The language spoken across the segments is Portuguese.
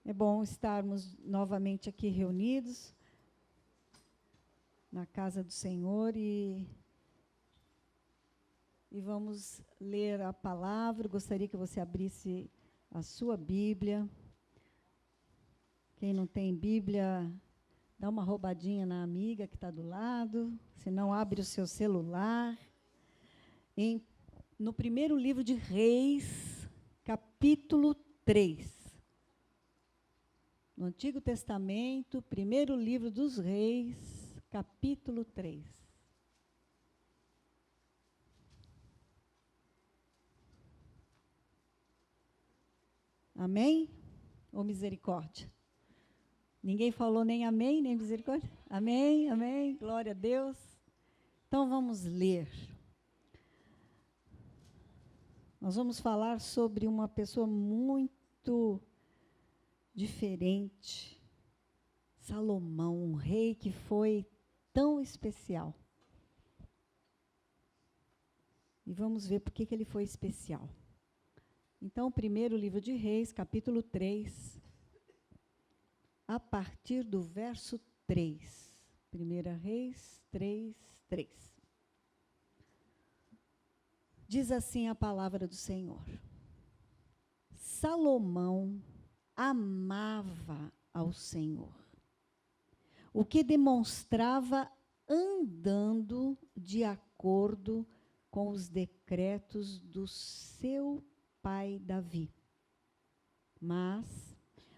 É bom estarmos novamente aqui reunidos na casa do Senhor e vamos ler a palavra. Gostaria que você abrisse a sua Bíblia. Quem não tem Bíblia, dá uma roubadinha na amiga que está do lado, se não, abre o seu celular. No primeiro livro de Reis, capítulo 3. No Antigo Testamento, primeiro livro dos Reis, capítulo 3. Amém? Ou misericórdia? Ninguém falou nem amém, nem misericórdia? Amém, amém, glória a Deus. Então vamos ler. Nós vamos falar sobre uma pessoa muito diferente. Salomão, um rei que foi tão especial. E vamos ver por que ele foi especial. Então, primeiro livro de Reis, capítulo 3, a partir do verso 3. 1 Reis 3, 3. Diz assim a palavra do Senhor. Salomão amava ao Senhor, o que demonstrava andando de acordo com os decretos do seu pai Davi. Mas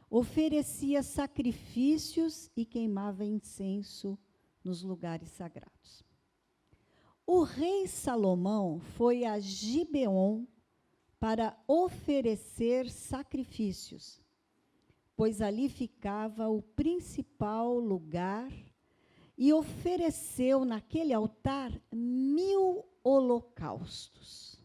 oferecia sacrifícios e queimava incenso nos lugares sagrados. O rei Salomão foi a Gibeon para oferecer sacrifícios, pois ali ficava o principal lugar, e ofereceu naquele altar 1000 holocaustos.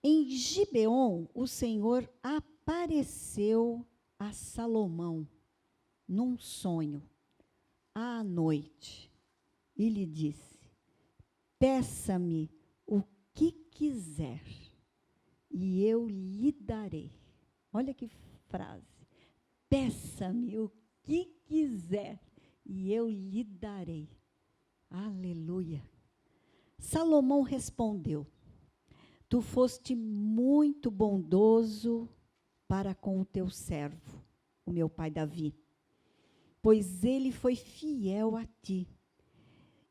Em Gibeon, o Senhor apareceu a Salomão num sonho à noite e lhe disse: peça-me o que quiser e eu lhe darei. Olha que frase. Peça-me o que quiser e eu lhe darei. Aleluia. Salomão respondeu: tu foste muito bondoso para com o teu servo, o meu pai Davi, pois ele foi fiel a ti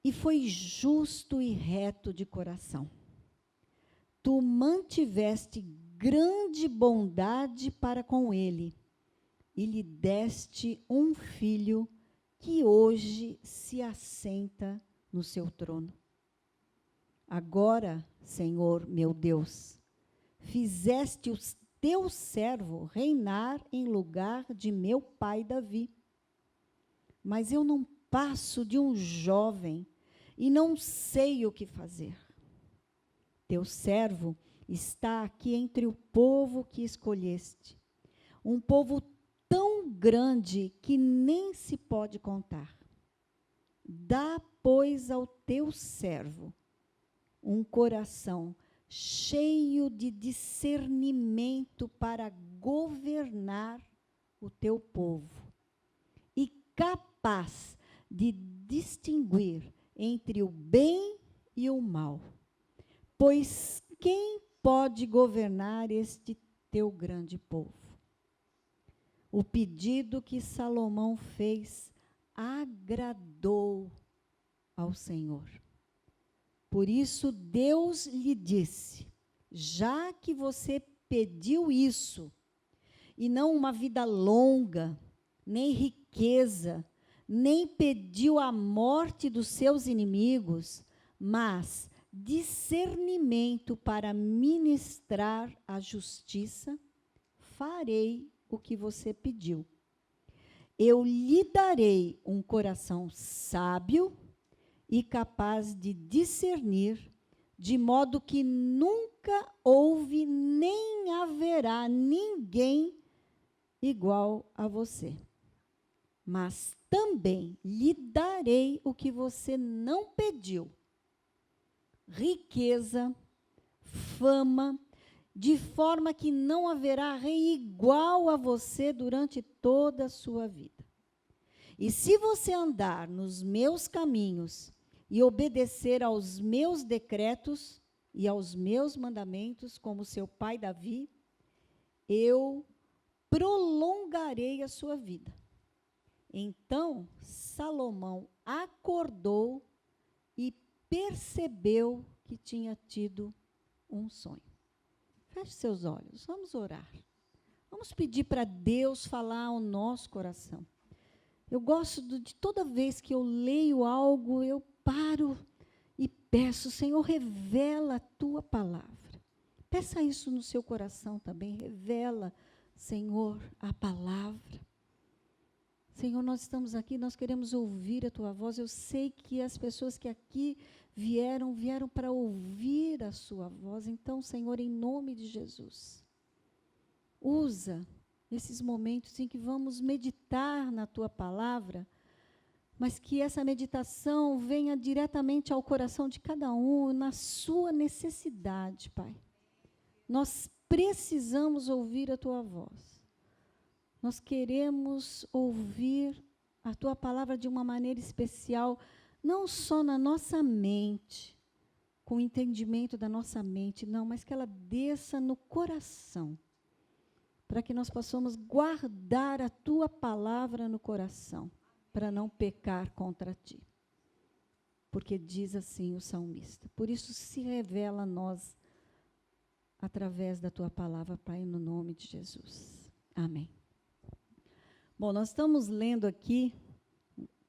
e foi justo e reto de coração. Tu mantiveste grande bondade para com ele e lhe deste um filho que hoje se assenta no seu trono. Agora, Senhor meu Deus, fizeste o teu servo reinar em lugar de meu pai Davi. Mas eu não passo de um jovem e não sei o que fazer. Teu servo está aqui entre o povo que escolheste, um povo tão grande que nem se pode contar. Dá, pois, ao teu servo um coração cheio de discernimento para governar o teu povo e capaz de distinguir entre o bem e o mal. Pois quem pode governar este teu grande povo? O pedido que Salomão fez agradou ao Senhor. Por isso Deus lhe disse: já que você pediu isso, e não uma vida longa, nem riqueza, nem pediu a morte dos seus inimigos, mas discernimento para ministrar a justiça, farei o que você pediu. Eu lhe darei um coração sábio e capaz de discernir, de modo que nunca houve nem haverá ninguém igual a você. Mas também lhe darei o que você não pediu: riqueza, fama de forma que não haverá rei igual a você durante toda a sua vida. E se você andar nos meus caminhos e obedecer aos meus decretos e aos meus mandamentos, como seu pai Davi, eu prolongarei a sua vida. Então, Salomão acordou e percebeu que tinha tido um sonho. Feche seus olhos, vamos orar. Vamos pedir para Deus falar ao nosso coração. Eu gosto de toda vez que eu leio algo, eu paro e peço, Senhor, revela a tua palavra. Peça isso no seu coração também, revela, Senhor, a palavra. Senhor, nós estamos aqui, nós queremos ouvir a tua voz. Eu sei que as pessoas que aqui vieram para ouvir a sua voz. Então, Senhor, em nome de Jesus, usa esses momentos em que vamos meditar na tua palavra, mas que essa meditação venha diretamente ao coração de cada um, na sua necessidade, Pai. Nós precisamos ouvir a tua voz. Nós queremos ouvir a tua palavra de uma maneira especial, não só na nossa mente, com o entendimento da nossa mente, não, mas que ela desça no coração, para que nós possamos guardar a tua palavra no coração, para não pecar contra ti. Porque diz assim o salmista. Por isso se revela a nós através da tua palavra, Pai, no nome de Jesus. Amém. Bom, nós estamos lendo aqui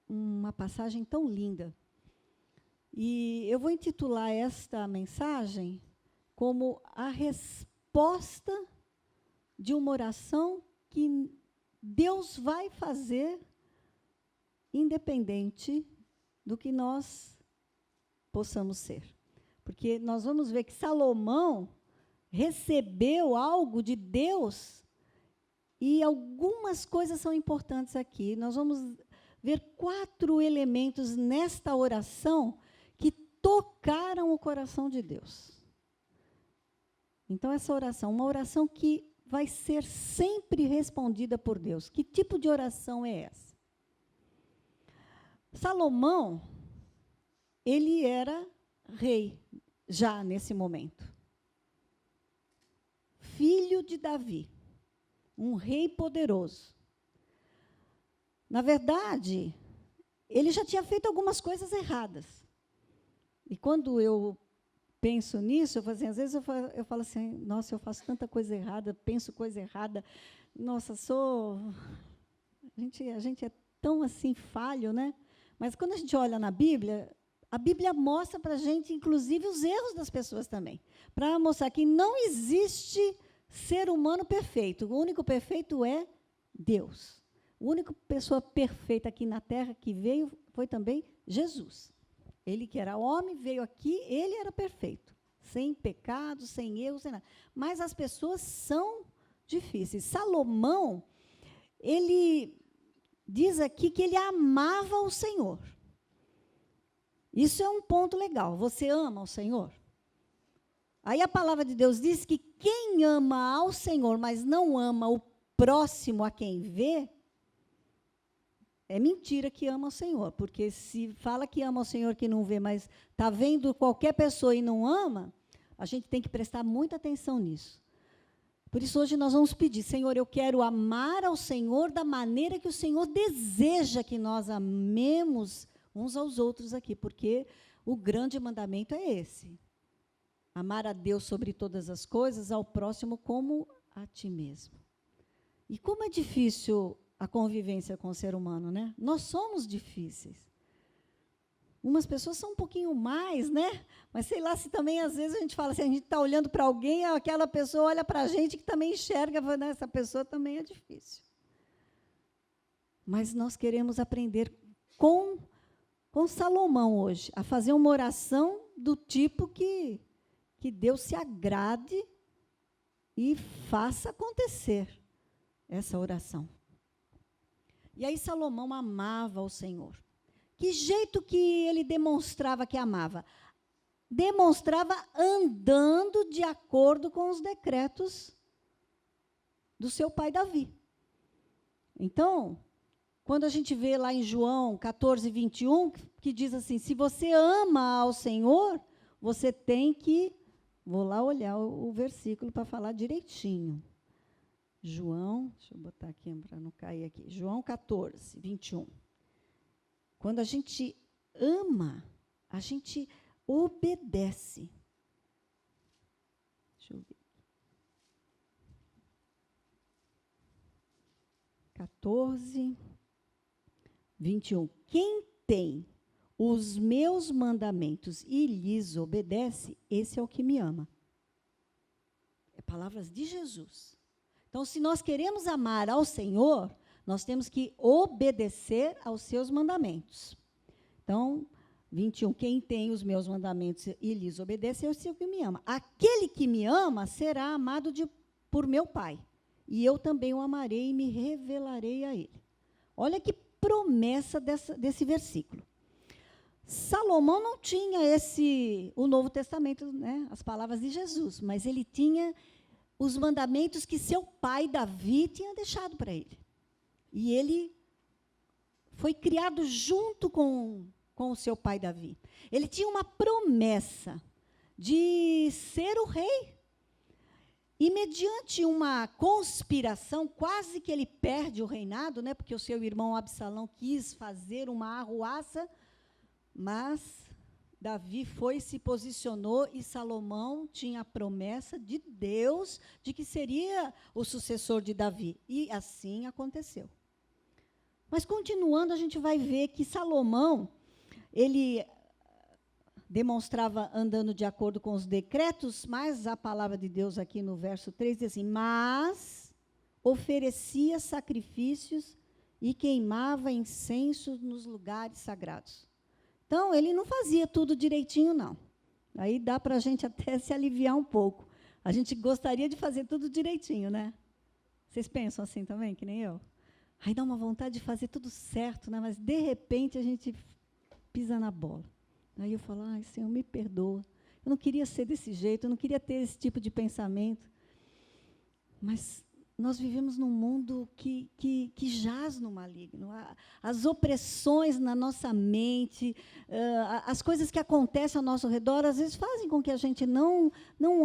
uma passagem tão linda. E eu vou intitular esta mensagem como a resposta de uma oração que Deus vai fazer independente do que nós possamos ser. Porque nós vamos ver que Salomão recebeu algo de Deus. E algumas coisas são importantes aqui. Nós vamos ver 4 elementos nesta oração que tocaram o coração de Deus. Então, essa oração, uma oração que vai ser sempre respondida por Deus. Que tipo de oração é essa? Salomão, ele era rei já nesse momento. Filho de Davi. Um rei poderoso. Na verdade, ele já tinha feito algumas coisas erradas. E quando eu penso nisso, eu falo assim, às vezes eu falo assim, nossa, eu faço tanta coisa errada, penso coisa errada, nossa, a gente é tão assim falho, né? Mas quando a gente olha na Bíblia, a Bíblia mostra para a gente, inclusive, os erros das pessoas também, para mostrar que não existe ser humano perfeito. O único perfeito é Deus. A única pessoa perfeita aqui na Terra que veio foi também Jesus. Ele que era homem, veio aqui, ele era perfeito. Sem pecado, sem erro, sem nada. Mas as pessoas são difíceis. Salomão, ele diz aqui que ele amava o Senhor. Isso é um ponto legal. Você ama o Senhor? Aí a palavra de Deus diz que quem ama ao Senhor, mas não ama o próximo a quem vê, é mentira que ama o Senhor. Porque se fala que ama o Senhor que não vê, mas está vendo qualquer pessoa e não ama, a gente tem que prestar muita atenção nisso. Por isso, hoje nós vamos pedir, Senhor, eu quero amar ao Senhor da maneira que o Senhor deseja que nós amemos uns aos outros aqui, porque o grande mandamento é esse. Amar a Deus sobre todas as coisas, ao próximo como a ti mesmo. E como é difícil a convivência com o ser humano, né? Nós somos difíceis. Umas pessoas são um pouquinho mais, né? Mas sei lá se também, às vezes, a gente fala assim, a gente está olhando para alguém, aquela pessoa olha para a gente que também enxerga, né? Essa pessoa também é difícil. Mas nós queremos aprender com Salomão hoje, a fazer uma oração do tipo que Deus se agrade e faça acontecer essa oração. E aí Salomão amava o Senhor. Que jeito que ele demonstrava que amava? demonstrava andando de acordo com os decretos do seu pai Davi. Então, quando a gente vê lá em João 14, 21, que diz assim, se você ama ao Senhor, você tem que... Vou lá olhar o versículo para falar direitinho. João, deixa eu botar aqui para não cair aqui. João 14, 21. Quando a gente ama, a gente obedece. Deixa eu ver. 14, 21. Quem tem os meus mandamentos e lhes obedece, esse é o que me ama. É palavras de Jesus. Então, se nós queremos amar ao Senhor, nós temos que obedecer aos seus mandamentos. Então, 21, quem tem os meus mandamentos e lhes obedece, esse é o que me ama. Aquele que me ama será amado por meu Pai. E eu também o amarei e me revelarei a ele. Olha que promessa desse versículo. Salomão não tinha o Novo Testamento, né, as palavras de Jesus, mas ele tinha os mandamentos que seu pai Davi tinha deixado para ele. E ele foi criado junto com o seu pai Davi. Ele tinha uma promessa de ser o rei. E, mediante uma conspiração, quase que ele perde o reinado, né, porque o seu irmão Absalão quis fazer uma arruaça, mas Davi se posicionou e Salomão tinha a promessa de Deus de que seria o sucessor de Davi. E assim aconteceu. Mas, continuando, a gente vai ver que Salomão, ele demonstrava andando de acordo com os decretos, mas a palavra de Deus aqui no verso 3 diz assim, mas oferecia sacrifícios e queimava incenso nos lugares sagrados. Então, ele não fazia tudo direitinho, não. Aí dá para a gente até se aliviar um pouco. A gente gostaria de fazer tudo direitinho, né? Vocês pensam assim também, que nem eu? Aí dá uma vontade de fazer tudo certo, né? Mas, de repente, a gente pisa na bola. Aí eu falo, ai, Senhor, me perdoa. Eu não queria ser desse jeito, eu não queria ter esse tipo de pensamento. Mas nós vivemos num mundo que jaz no maligno. As opressões na nossa mente, as coisas que acontecem ao nosso redor, às vezes fazem com que a gente não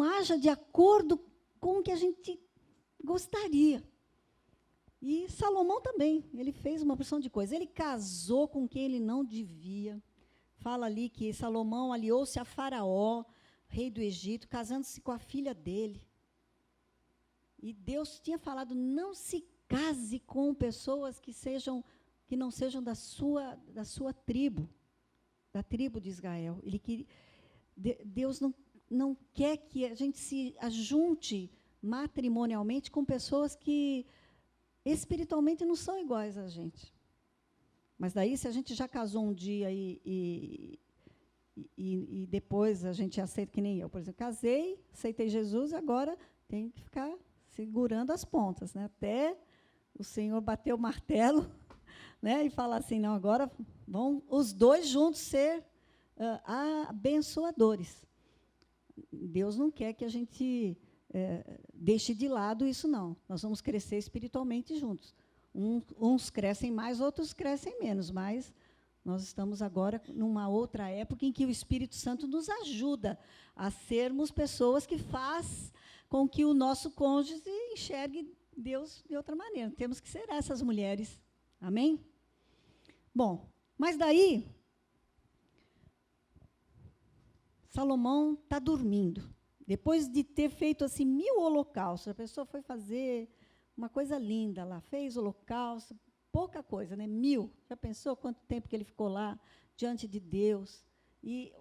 haja de acordo com o que a gente gostaria. E Salomão também, ele fez uma porção de coisas. Ele casou com quem ele não devia. Fala ali que Salomão aliou-se a Faraó, rei do Egito, casando-se com a filha dele. E Deus tinha falado, não se case com pessoas que não sejam da sua tribo, da tribo de Israel. Deus não quer que a gente se ajunte matrimonialmente com pessoas que espiritualmente não são iguais a gente. Mas daí, se a gente já casou um dia e depois a gente aceita, que nem eu, por exemplo, casei, aceitei Jesus, agora tem que ficar segurando as pontas, né, até o Senhor bater o martelo, né, e falar assim, não, agora vão os dois juntos ser abençoadores. Deus não quer que a gente deixe de lado isso, não. Nós vamos crescer espiritualmente juntos. Uns crescem mais, outros crescem menos, mas nós estamos agora numa outra época em que o Espírito Santo nos ajuda a sermos pessoas que faz com que o nosso cônjuge enxergue Deus de outra maneira. Temos que ser essas mulheres. Amém? Bom, mas daí, Salomão está dormindo. Depois de ter feito assim 1000 holocaustos, a pessoa foi fazer uma coisa linda lá, fez holocausto, pouca coisa, né? 1000. Já pensou quanto tempo que ele ficou lá diante de Deus? E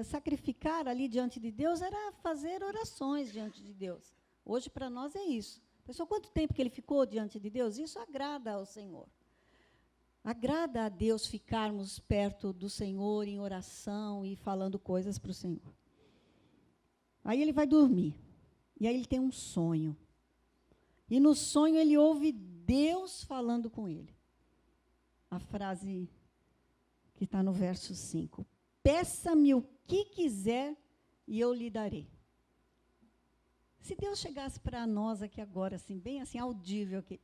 sacrificar ali diante de Deus era fazer orações diante de Deus. Hoje, para nós, é isso. Pensou quanto tempo que ele ficou diante de Deus? Isso agrada ao Senhor. Agrada a Deus ficarmos perto do Senhor em oração e falando coisas para o Senhor. Aí ele vai dormir. E aí ele tem um sonho. E no sonho ele ouve Deus falando com ele. A frase que está no verso 5. Peça-me o que quiser e eu lhe darei. Se Deus chegasse para nós aqui agora, assim, bem assim, audível aqui,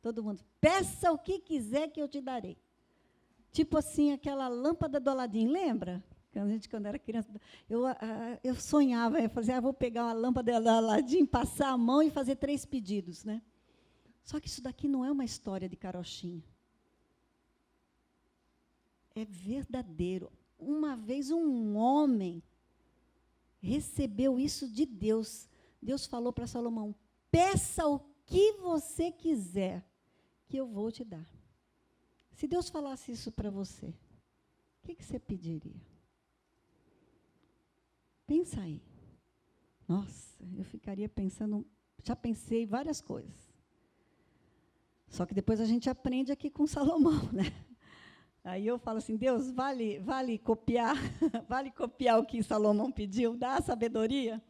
todo mundo, peça o que quiser que eu te darei. Tipo assim, aquela lâmpada do Aladim, lembra? Quando era criança, eu sonhava, eu fazia, vou pegar uma lâmpada do Aladim, passar a mão e fazer 3 pedidos, né? Só que isso daqui não é uma história de carochinha. É verdadeiro. Uma vez um homem recebeu isso de Deus. Deus falou para Salomão, peça o que você quiser, que eu vou te dar. Se Deus falasse isso para você, o que você pediria? Pensa aí. Nossa, eu ficaria pensando, já pensei várias coisas. Só que depois a gente aprende aqui com Salomão, né? Aí eu falo assim, Deus, vale copiar, vale copiar o que Salomão pediu, dá a sabedoria?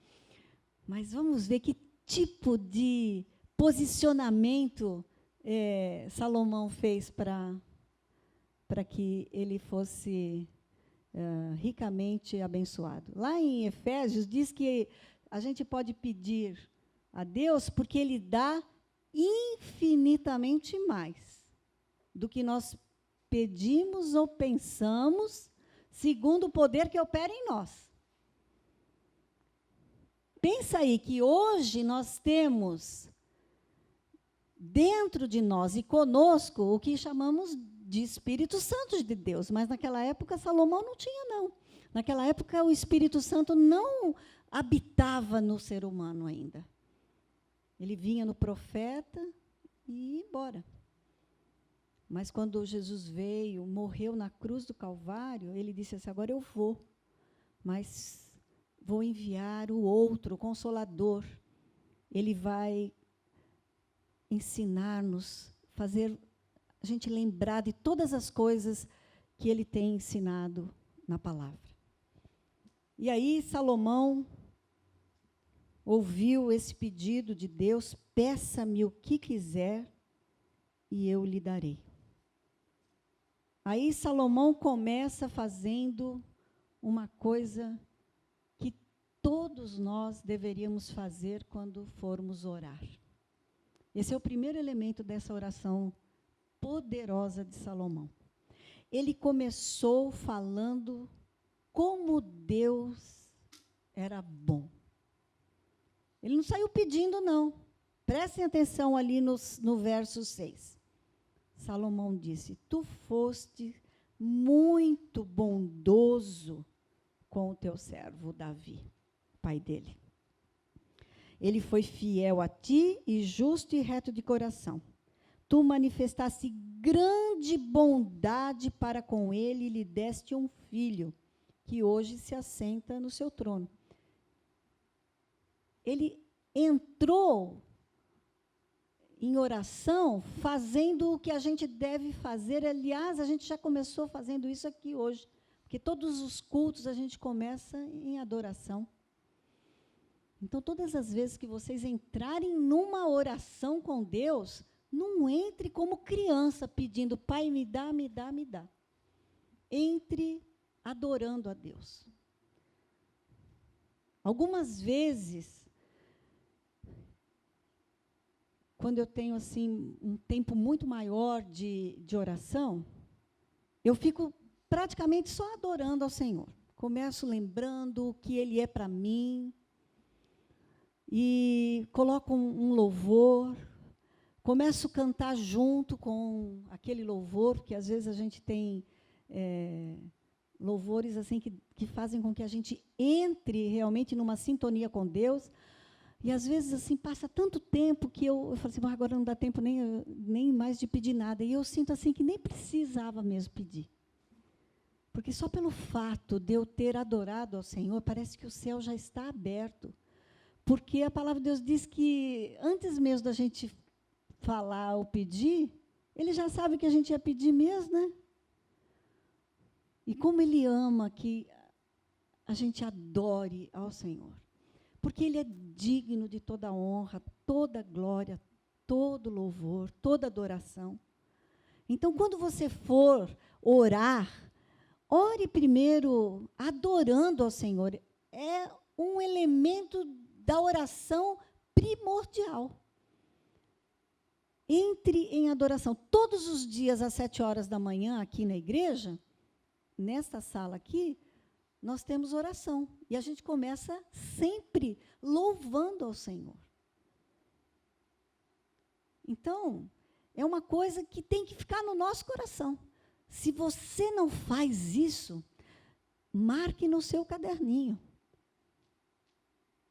Mas vamos ver que tipo de posicionamento Salomão fez para que ele fosse ricamente abençoado. Lá em Efésios diz que a gente pode pedir a Deus porque Ele dá infinitamente mais do que nós pedimos ou pensamos, segundo o poder que opera em nós. Pensa aí que hoje nós temos dentro de nós e conosco o que chamamos de Espírito Santo de Deus, mas naquela época Salomão não tinha, não. Naquela época o Espírito Santo não habitava no ser humano ainda. Ele vinha no profeta e ia embora. Mas quando Jesus veio, morreu na cruz do Calvário, ele disse assim, agora eu vou, mas vou enviar o outro, o Consolador. Ele vai ensinar-nos, fazer a gente lembrar de todas as coisas que ele tem ensinado na palavra. E aí Salomão ouviu esse pedido de Deus, peça-me o que quiser e eu lhe darei. Aí Salomão começa fazendo uma coisa que todos nós deveríamos fazer quando formos orar. Esse é o primeiro elemento dessa oração poderosa de Salomão. Ele começou falando como Deus era bom. Ele não saiu pedindo, não. Prestem atenção ali no verso 6. Salomão disse, tu foste muito bondoso com o teu servo Davi, pai dele. Ele foi fiel a ti e justo e reto de coração. Tu manifestaste grande bondade para com ele e lhe deste um filho, que hoje se assenta no seu trono. Ele entrou em oração, fazendo o que a gente deve fazer. Aliás, a gente já começou fazendo isso aqui hoje, porque todos os cultos a gente começa em adoração. Então, todas as vezes que vocês entrarem numa oração com Deus, não entre como criança pedindo, Pai, me dá, me dá, me dá. Entre adorando a Deus. Algumas vezes, quando eu tenho assim um tempo muito maior de oração, eu fico praticamente só adorando ao Senhor. Começo lembrando o que Ele é para mim, e coloco um louvor, começo a cantar junto com aquele louvor, porque às vezes a gente tem louvores assim que fazem com que a gente entre realmente numa sintonia com Deus. E, às vezes, assim, passa tanto tempo que eu falo assim, agora não dá tempo nem mais de pedir nada. E eu sinto assim que nem precisava mesmo pedir. Porque só pelo fato de eu ter adorado ao Senhor, parece que o céu já está aberto. Porque a palavra de Deus diz que, antes mesmo da gente falar ou pedir, Ele já sabe que a gente ia pedir mesmo, né? E como Ele ama que a gente adore ao Senhor. Porque Ele é digno de toda honra, toda glória, todo louvor, toda adoração. Então, quando você for orar, ore primeiro adorando ao Senhor. É um elemento da oração primordial. Entre em adoração. Todos os dias, às 7 horas da manhã, aqui na igreja, nesta sala aqui, nós temos oração. E a gente começa sempre louvando ao Senhor. Então, é uma coisa que tem que ficar no nosso coração. Se você não faz isso, marque no seu caderninho.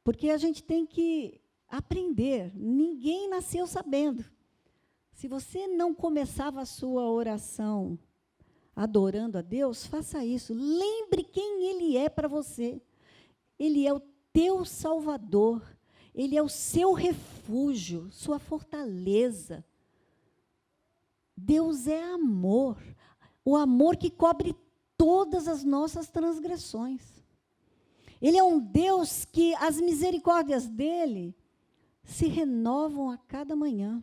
Porque a gente tem que aprender. Ninguém nasceu sabendo. Se você não começava a sua oração adorando a Deus, faça isso. Lembre quem Ele é para você. Ele é o teu Salvador. Ele é o seu refúgio, sua fortaleza. Deus é amor. O amor que cobre todas as nossas transgressões. Ele é um Deus que as misericórdias dele se renovam a cada manhã.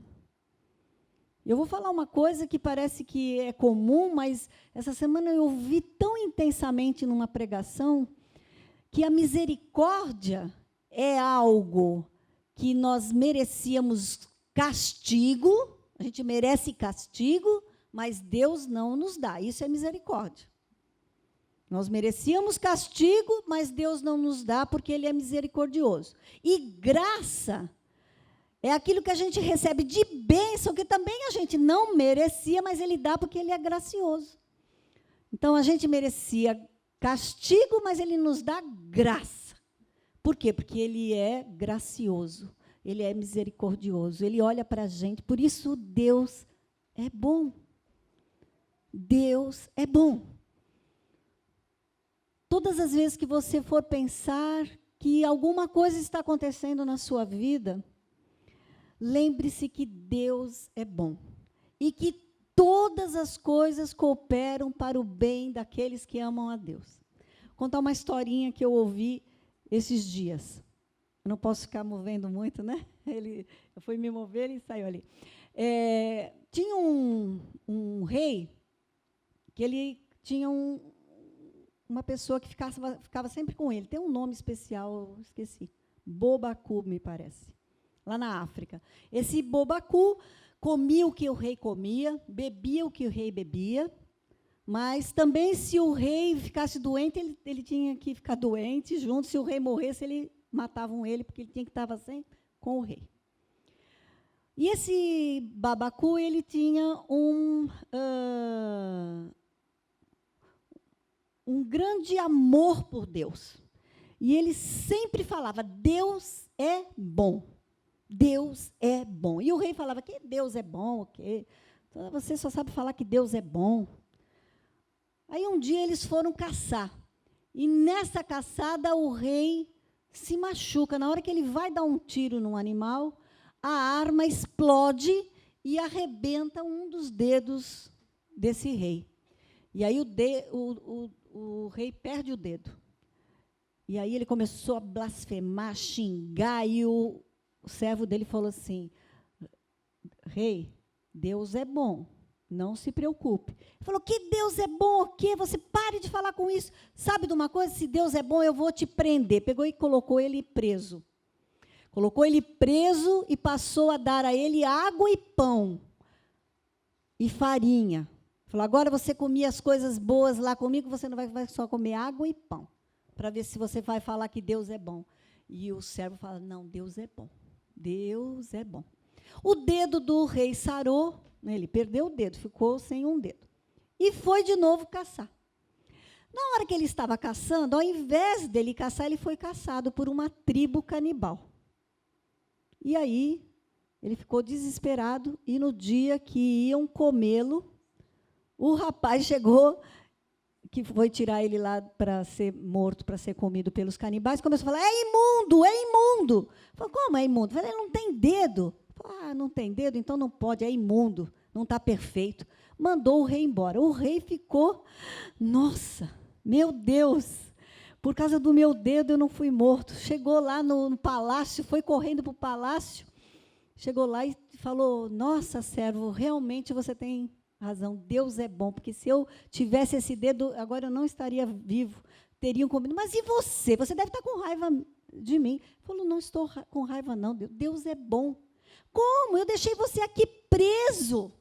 Eu vou falar uma coisa que parece que é comum, mas essa semana eu ouvi tão intensamente numa pregação que a misericórdia é algo que nós merecíamos castigo, a gente merece castigo, mas Deus não nos dá. Isso é misericórdia. Nós merecíamos castigo, mas Deus não nos dá porque Ele é misericordioso. E graça é aquilo que a gente recebe de bênção, que também a gente não merecia, mas Ele dá porque Ele é gracioso. Então, a gente merecia castigo, mas Ele nos dá graça. Por quê? Porque Ele é gracioso, Ele é misericordioso, Ele olha para a gente. Por isso, Deus é bom. Deus é bom. Todas as vezes que você for pensar que alguma coisa está acontecendo na sua vida, lembre-se que Deus é bom e que todas as coisas cooperam para o bem daqueles que amam a Deus. Vou contar uma historinha que eu ouvi esses dias. Eu não posso ficar movendo muito, né? Eu fui me mover e saiu ali. Tinha um rei que ele tinha uma pessoa que ficava sempre com ele. Tem um nome especial, eu esqueci. Bobacu, me parece. Lá na África. Esse Bobacu comia o que o rei comia, bebia o que o rei bebia, mas também, se o rei ficasse doente, ele tinha que ficar doente junto. Se o rei morresse, matavam ele, porque ele tinha que estar sempre com o rei. E esse Babacu, ele tinha um grande amor por Deus. E ele sempre falava, Deus é bom. Deus é bom. E o rei falava que Deus é bom, o quê? Então, você só sabe falar que Deus é bom. Aí um dia eles foram caçar. E nessa caçada o rei se machuca. Na hora que ele vai dar um tiro num animal, a arma explode e arrebenta um dos dedos desse rei. E aí o rei perde o dedo. E aí ele começou a blasfemar, a xingar, e o servo dele falou assim, rei, Deus é bom, não se preocupe. Ele falou, que Deus é bom o quê? Você pare de falar com isso. Sabe de uma coisa? Se Deus é bom, eu vou te prender. Pegou e colocou ele preso. Colocou ele preso e passou a dar a ele água e pão e farinha. Falou, agora você comia as coisas boas lá comigo, você não vai só comer água e pão, para ver se você vai falar que Deus é bom. E o servo fala, não, Deus é bom. Deus é bom. O dedo do rei sarou, né, ele perdeu o dedo, ficou sem um dedo. E foi de novo caçar. Na hora que ele estava caçando, ao invés dele caçar, ele foi caçado por uma tribo canibal. E aí, ele ficou desesperado, e no dia que iam comê-lo, o rapaz chegou, que foi tirar ele lá para ser morto, para ser comido pelos canibais, começou a falar, é imundo, é imundo. Falei, como é imundo? Falei, ele não tem dedo. Falei, não tem dedo, então não pode, é imundo, não está perfeito. Mandou o rei embora. O rei ficou, nossa, meu Deus, por causa do meu dedo eu não fui morto. Chegou lá no palácio, foi correndo para o palácio, chegou lá e falou, nossa, servo, realmente você tem razão. Deus é bom, porque se eu tivesse esse dedo, agora eu não estaria vivo. Teriam combinado. Mas e você? Você deve estar com raiva de mim. Ele falou, não estou com raiva, não. Deus é bom. Como? Eu deixei você aqui preso.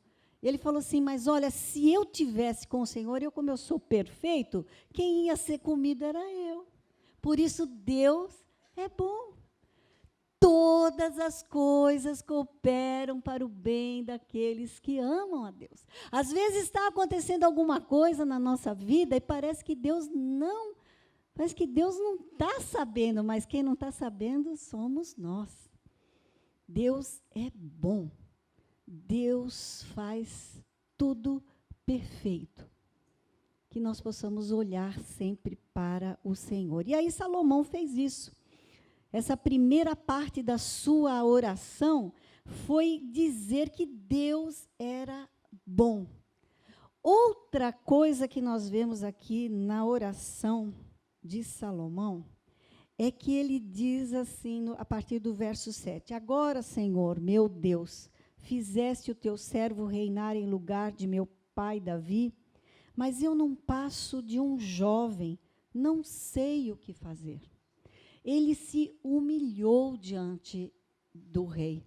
Ele falou assim, mas olha, se eu tivesse com o Senhor, como eu sou perfeito, quem ia ser comido era eu. Por isso, Deus é bom. Todas as coisas cooperam para o bem daqueles que amam a Deus. Às vezes está acontecendo alguma coisa na nossa vida e parece que Deus não está sabendo, mas quem não está sabendo somos nós. Deus é bom. Deus faz tudo perfeito. Que nós possamos olhar sempre para o Senhor. E aí Salomão fez isso. Essa primeira parte da sua oração foi dizer que Deus era bom. Outra coisa que nós vemos aqui na oração de Salomão é que ele diz assim, a partir do verso 7, agora, Senhor, meu Deus, fizeste o teu servo reinar em lugar de meu pai Davi, mas eu não passo de um jovem, não sei o que fazer. Ele se humilhou diante do rei.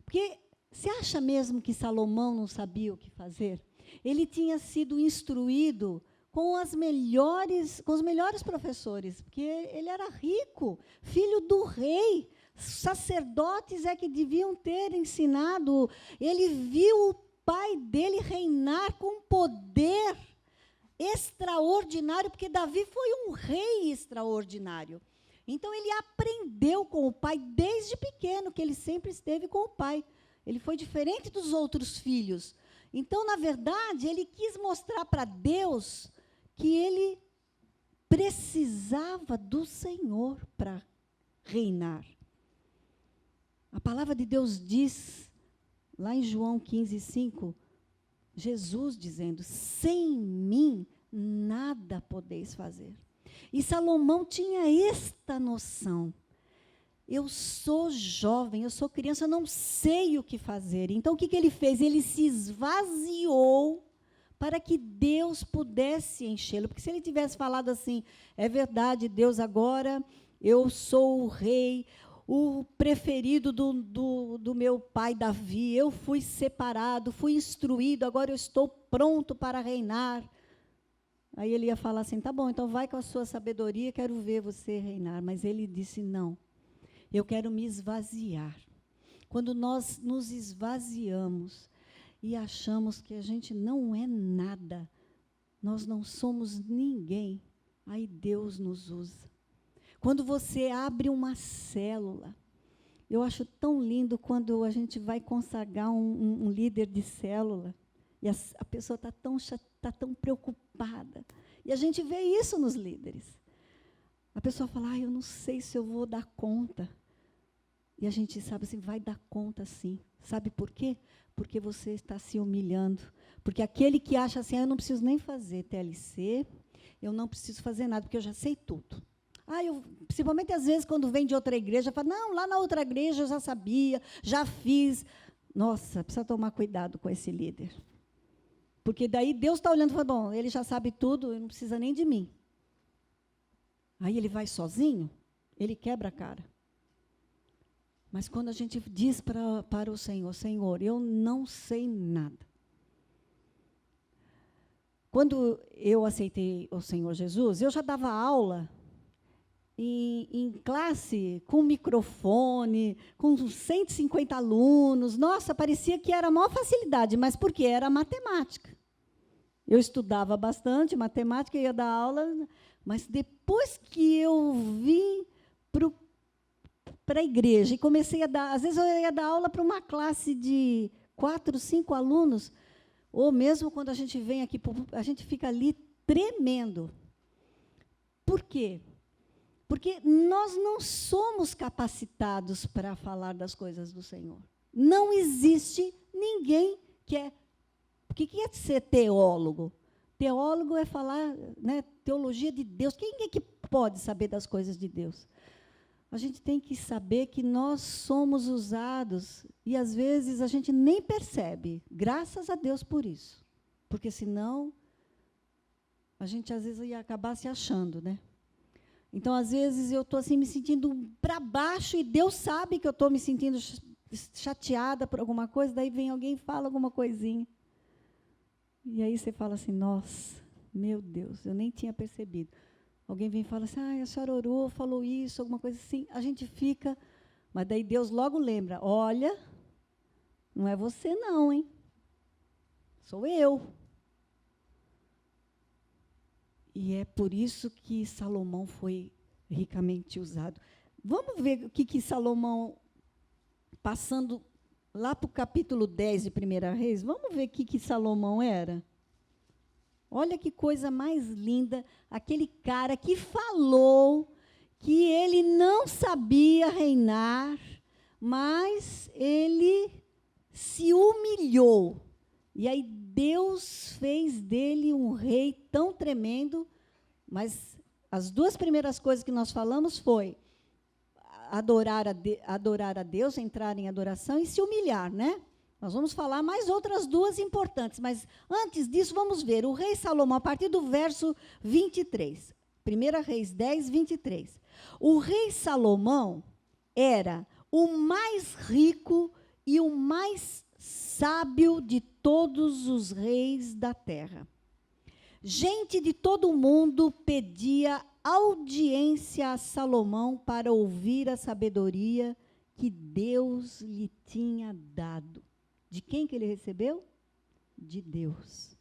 Porque você acha mesmo que Salomão não sabia o que fazer? Ele tinha sido instruído com os melhores professores, porque ele era rico, filho do rei. Sacerdotes é que deviam ter ensinado. Ele viu o pai dele reinar com poder extraordinário, porque Davi foi um rei extraordinário. Então, ele aprendeu com o pai desde pequeno, que ele sempre esteve com o pai. Ele foi diferente dos outros filhos. Então, na verdade, ele quis mostrar para Deus que ele precisava do Senhor para reinar. A palavra de Deus diz, lá em João 15:5, Jesus dizendo, sem mim nada podeis fazer. E Salomão tinha esta noção. Eu sou jovem, eu sou criança, eu não sei o que fazer. Então, o que ele fez? Ele se esvaziou para que Deus pudesse enchê-lo. Porque se ele tivesse falado assim, é verdade, Deus, agora eu sou o rei, o preferido do meu pai Davi, eu fui separado, fui instruído, agora eu estou pronto para reinar. Aí ele ia falar assim, tá bom, então vai com a sua sabedoria, quero ver você reinar. Mas ele disse, não, eu quero me esvaziar. Quando nós nos esvaziamos e achamos que a gente não é nada, nós não somos ninguém, aí Deus nos usa. Quando você abre uma célula, eu acho tão lindo quando a gente vai consagrar um líder de célula, e a pessoa está tão preocupada. E a gente vê isso nos líderes. A pessoa fala, eu não sei se eu vou dar conta. E a gente sabe assim, vai dar conta sim. Sabe por quê? Porque você está se humilhando. Porque aquele que acha assim, eu não preciso nem fazer TLC, eu não preciso fazer nada, porque eu já sei tudo. Principalmente às vezes, quando vem de outra igreja, fala, não, lá na outra igreja eu já sabia, já fiz. Nossa, precisa tomar cuidado com esse líder. Porque daí Deus está olhando e fala, bom, ele já sabe tudo, ele não precisa nem de mim. Aí ele vai sozinho, ele quebra a cara. Mas quando a gente diz para o Senhor, Senhor, eu não sei nada. Quando eu aceitei o Senhor Jesus, eu já dava aula em classe, com microfone, com 150 alunos. Nossa, parecia que era a maior facilidade, mas por quê? Era matemática. Eu estudava bastante matemática, ia dar aula, mas depois que eu vim para a igreja e comecei a dar, às vezes eu ia dar aula para uma classe de 4, 5 alunos, ou mesmo quando a gente vem aqui, a gente fica ali tremendo. Por quê? Porque nós não somos capacitados para falar das coisas do Senhor. Não existe ninguém que é... O que é ser teólogo? Teólogo é falar, né, teologia de Deus. Quem é que pode saber das coisas de Deus? A gente tem que saber que nós somos usados, e às vezes a gente nem percebe. Graças a Deus por isso. porque senão a gente às vezes ia acabar se achando, né? Então, às vezes, eu estou assim, me sentindo para baixo, e Deus sabe que eu estou me sentindo chateada por alguma coisa, daí vem alguém e fala alguma coisinha. E aí você fala assim, nossa, meu Deus, eu nem tinha percebido. Alguém vem e fala assim, a senhora orou, falou isso, alguma coisa assim. A gente fica, mas daí Deus logo lembra, olha, não é você não, hein? Sou eu. E é por isso que Salomão foi ricamente usado. Vamos ver o que Salomão, passando lá para o capítulo 10 de 1 Reis, vamos ver o que Salomão era? Olha que coisa mais linda, aquele cara que falou que ele não sabia reinar, mas ele se humilhou. E aí Deus fez dele um rei tão tremendo, mas as duas primeiras coisas que nós falamos foi adorar a Deus, entrar em adoração e se humilhar, né? Nós vamos falar mais outras duas importantes, mas antes disso vamos ver o rei Salomão, a partir do verso 23. 1 Reis 10, 23. O rei Salomão era o mais rico e o mais sábio de todos os reis da terra. Gente de todo o mundo pedia audiência a Salomão para ouvir a sabedoria que Deus lhe tinha dado. De quem que ele recebeu? De Deus.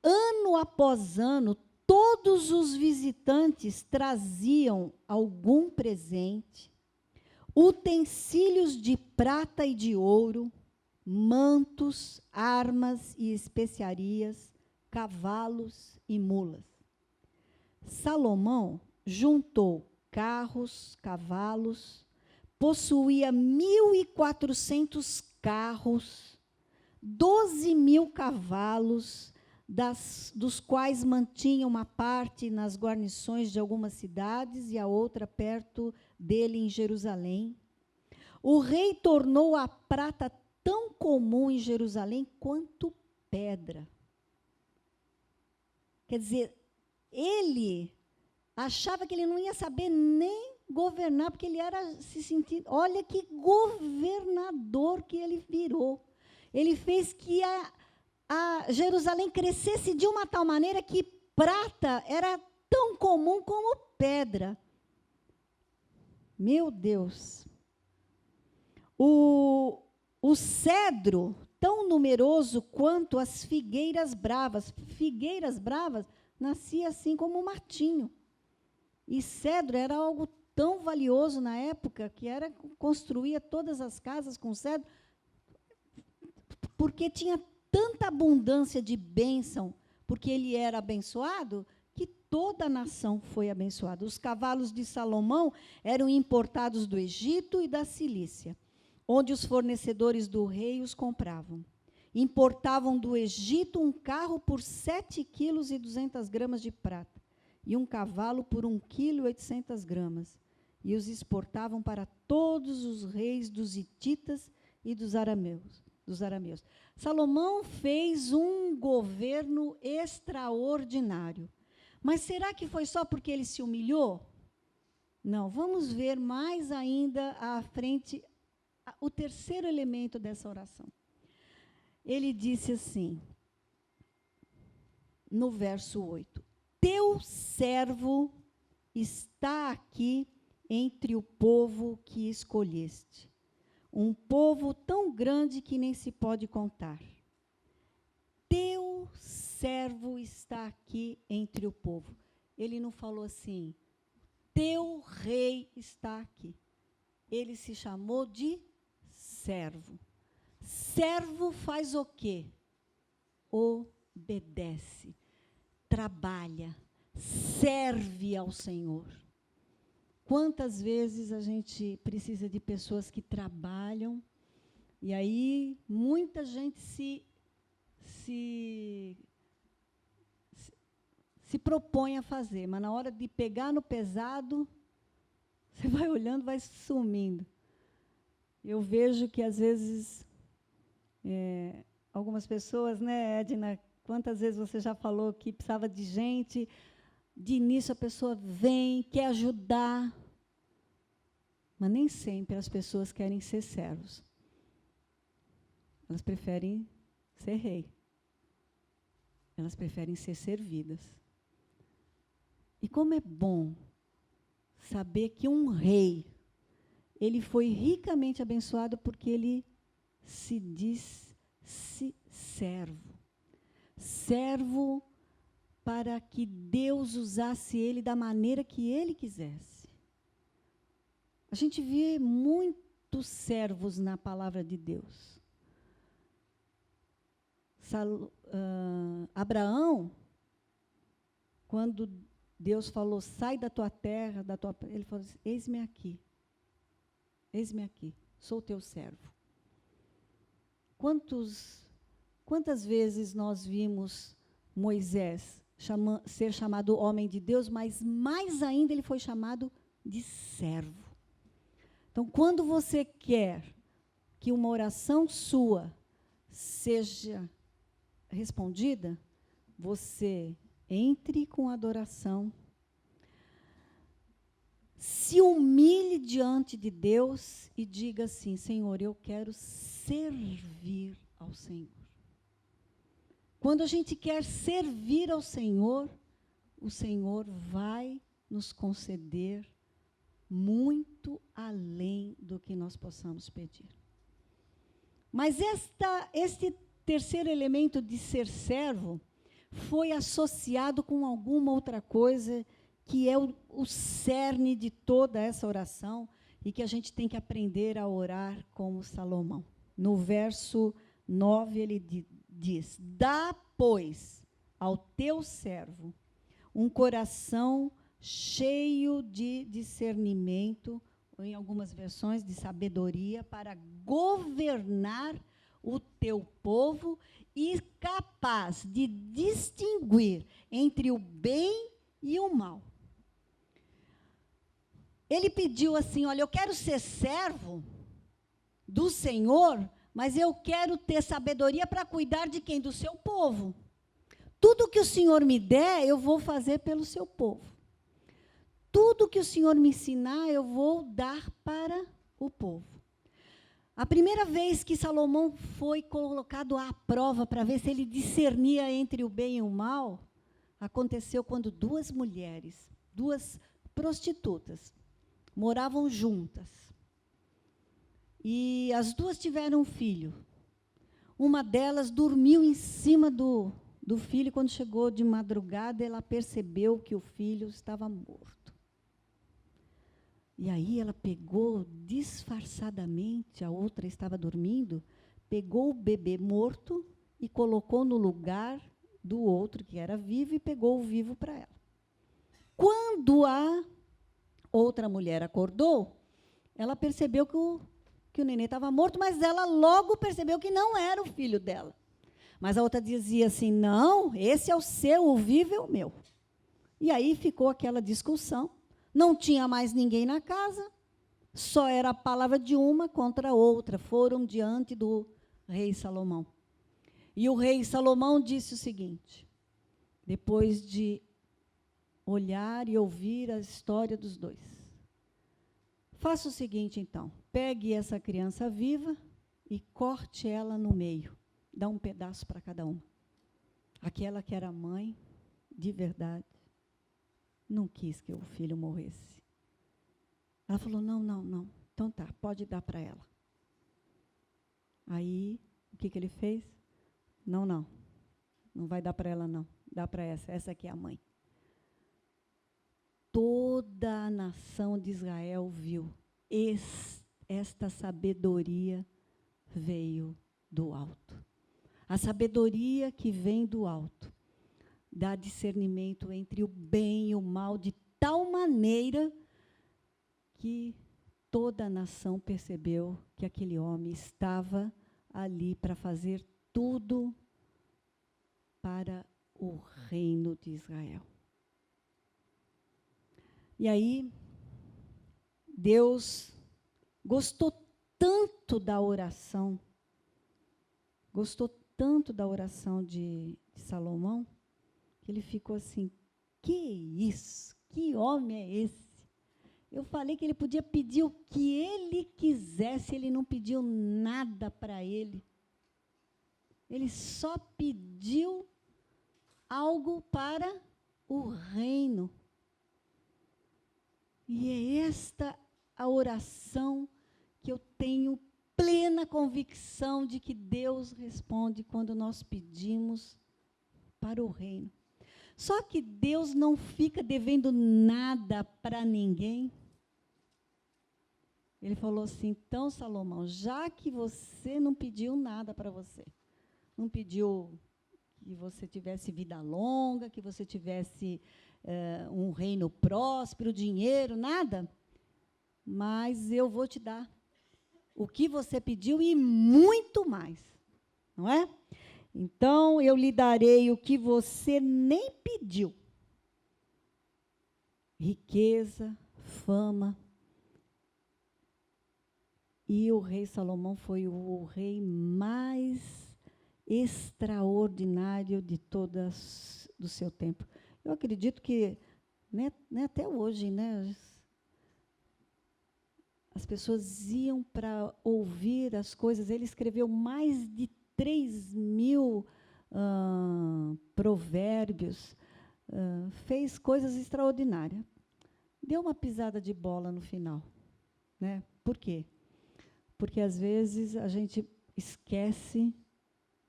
Ano após ano, todos os visitantes traziam algum presente, utensílios de prata e de ouro, mantos, armas e especiarias, cavalos e mulas. Salomão juntou carros, cavalos, possuía 1.400 carros, 12.000 cavalos, dos quais mantinha uma parte nas guarnições de algumas cidades e a outra perto dele em Jerusalém. O rei tornou a prata tão comum em Jerusalém quanto pedra. Quer dizer, ele achava que ele não ia saber nem governar, porque ele era se sentindo. Olha que governador que ele virou. Ele fez que a Jerusalém crescesse de uma tal maneira que prata era tão comum como pedra. Meu Deus. O cedro, tão numeroso quanto as figueiras bravas. Figueiras bravas nascia assim como um matinho. E cedro era algo tão valioso na época, que construía todas as casas com cedro, porque tinha tanta abundância de bênção, porque ele era abençoado, que toda a nação foi abençoada. Os cavalos de Salomão eram importados do Egito e da Cilícia, onde os fornecedores do rei os compravam. Importavam do Egito um carro por 7,2 kg de prata, e um cavalo por 1,8 kg, e os exportavam para todos os reis dos hititas e dos arameus. Salomão fez um governo extraordinário. Mas será que foi só porque ele se humilhou? Não, vamos ver mais ainda à frente o terceiro elemento dessa oração. Ele disse assim, no verso 8, teu servo está aqui entre o povo que escolheste, um povo tão grande que nem se pode contar. Teu servo está aqui entre o povo. Ele não falou assim, teu rei está aqui. Ele se chamou de servo. Servo faz o quê? Obedece, trabalha, serve ao Senhor. Quantas vezes a gente precisa de pessoas que trabalham, e aí muita gente se propõe a fazer, mas na hora de pegar no pesado, você vai olhando, vai sumindo. Eu vejo que, às vezes, algumas pessoas, né, Edna? Quantas vezes você já falou que precisava de gente, de início a pessoa vem, quer ajudar, mas nem sempre as pessoas querem ser servos. Elas preferem ser rei. Elas preferem ser servidas. E como é bom saber que um rei, ele foi ricamente abençoado porque ele se disse servo. Servo para que Deus usasse ele da maneira que ele quisesse. A gente vê muitos servos na palavra de Deus. Abraão, quando Deus falou, sai da tua terra, ele falou assim, eis-me aqui, sou teu servo. Quantas vezes nós vimos Moisés ser chamado homem de Deus, mas mais ainda ele foi chamado de servo. Então, quando você quer que uma oração sua seja respondida, você entre com adoração, se humilhe diante de Deus e diga assim, Senhor, eu quero servir ao Senhor. Quando a gente quer servir ao Senhor, o Senhor vai nos conceder muito além do que nós possamos pedir. Mas este terceiro elemento de ser servo foi associado com alguma outra coisa que é o cerne de toda essa oração e que a gente tem que aprender a orar como Salomão. No verso 9 ele diz, dá, pois, ao teu servo um coração cheio de discernimento, ou em algumas versões de sabedoria, para governar o teu povo e capaz de distinguir entre o bem e o mal. Ele pediu assim, olha, eu quero ser servo do Senhor, mas eu quero ter sabedoria para cuidar de quem? Do seu povo. Tudo que o Senhor me der, eu vou fazer pelo seu povo. Tudo que o Senhor me ensinar, eu vou dar para o povo. A primeira vez que Salomão foi colocado à prova para ver se ele discernia entre o bem e o mal, aconteceu quando duas mulheres, duas prostitutas, moravam juntas. E as duas tiveram um filho. Uma delas dormiu em cima do filho, quando chegou de madrugada, ela percebeu que o filho estava morto. E aí ela pegou disfarçadamente, a outra estava dormindo, pegou o bebê morto e colocou no lugar do outro, que era vivo, e pegou o vivo para ela. Quando a outra mulher acordou, ela percebeu que o neném estava morto, mas ela logo percebeu que não era o filho dela. Mas a outra dizia assim, não, esse é o seu, o vivo é o meu. E aí ficou aquela discussão. Não tinha mais ninguém na casa, só era a palavra de uma contra a outra. Foram diante do rei Salomão. E o rei Salomão disse o seguinte, depois de olhar e ouvir a história dos dois. Faça o seguinte, então, pegue essa criança viva e corte ela no meio. Dá um pedaço para cada uma. Aquela que era mãe, de verdade, não quis que o filho morresse. Ela falou, não. Então tá, pode dar para ela. Aí, o que ele fez? Não vai dar para ela não. Dá para essa aqui é a mãe. Toda a nação de Israel viu. Esta sabedoria veio do alto. A sabedoria que vem do alto dá discernimento entre o bem e o mal de tal maneira que toda a nação percebeu que aquele homem estava ali para fazer tudo para o reino de Israel. E aí, Deus gostou tanto da oração, gostou tanto da oração de Salomão, que ele ficou assim, que isso? Que homem é esse? Eu falei que ele podia pedir o que ele quisesse, ele não pediu nada para ele. Ele só pediu algo para o reino. E é esta a oração que eu tenho plena convicção de que Deus responde quando nós pedimos para o reino. Só que Deus não fica devendo nada para ninguém. Ele falou assim, então, Salomão, já que você não pediu nada para você, não pediu que você tivesse vida longa, que você tivesse um reino próspero, dinheiro, nada, mas eu vou te dar o que você pediu e muito mais, não é? Então, eu lhe darei o que você nem pediu. Riqueza, fama. E o rei Salomão foi o rei mais extraordinário de todas do seu tempo. Eu acredito que, né, até hoje, né, as pessoas iam para ouvir as coisas. Ele escreveu mais de 3.000 provérbios, fez coisas extraordinárias. Deu uma pisada de bola no final, né? Por quê? Porque, às vezes, a gente esquece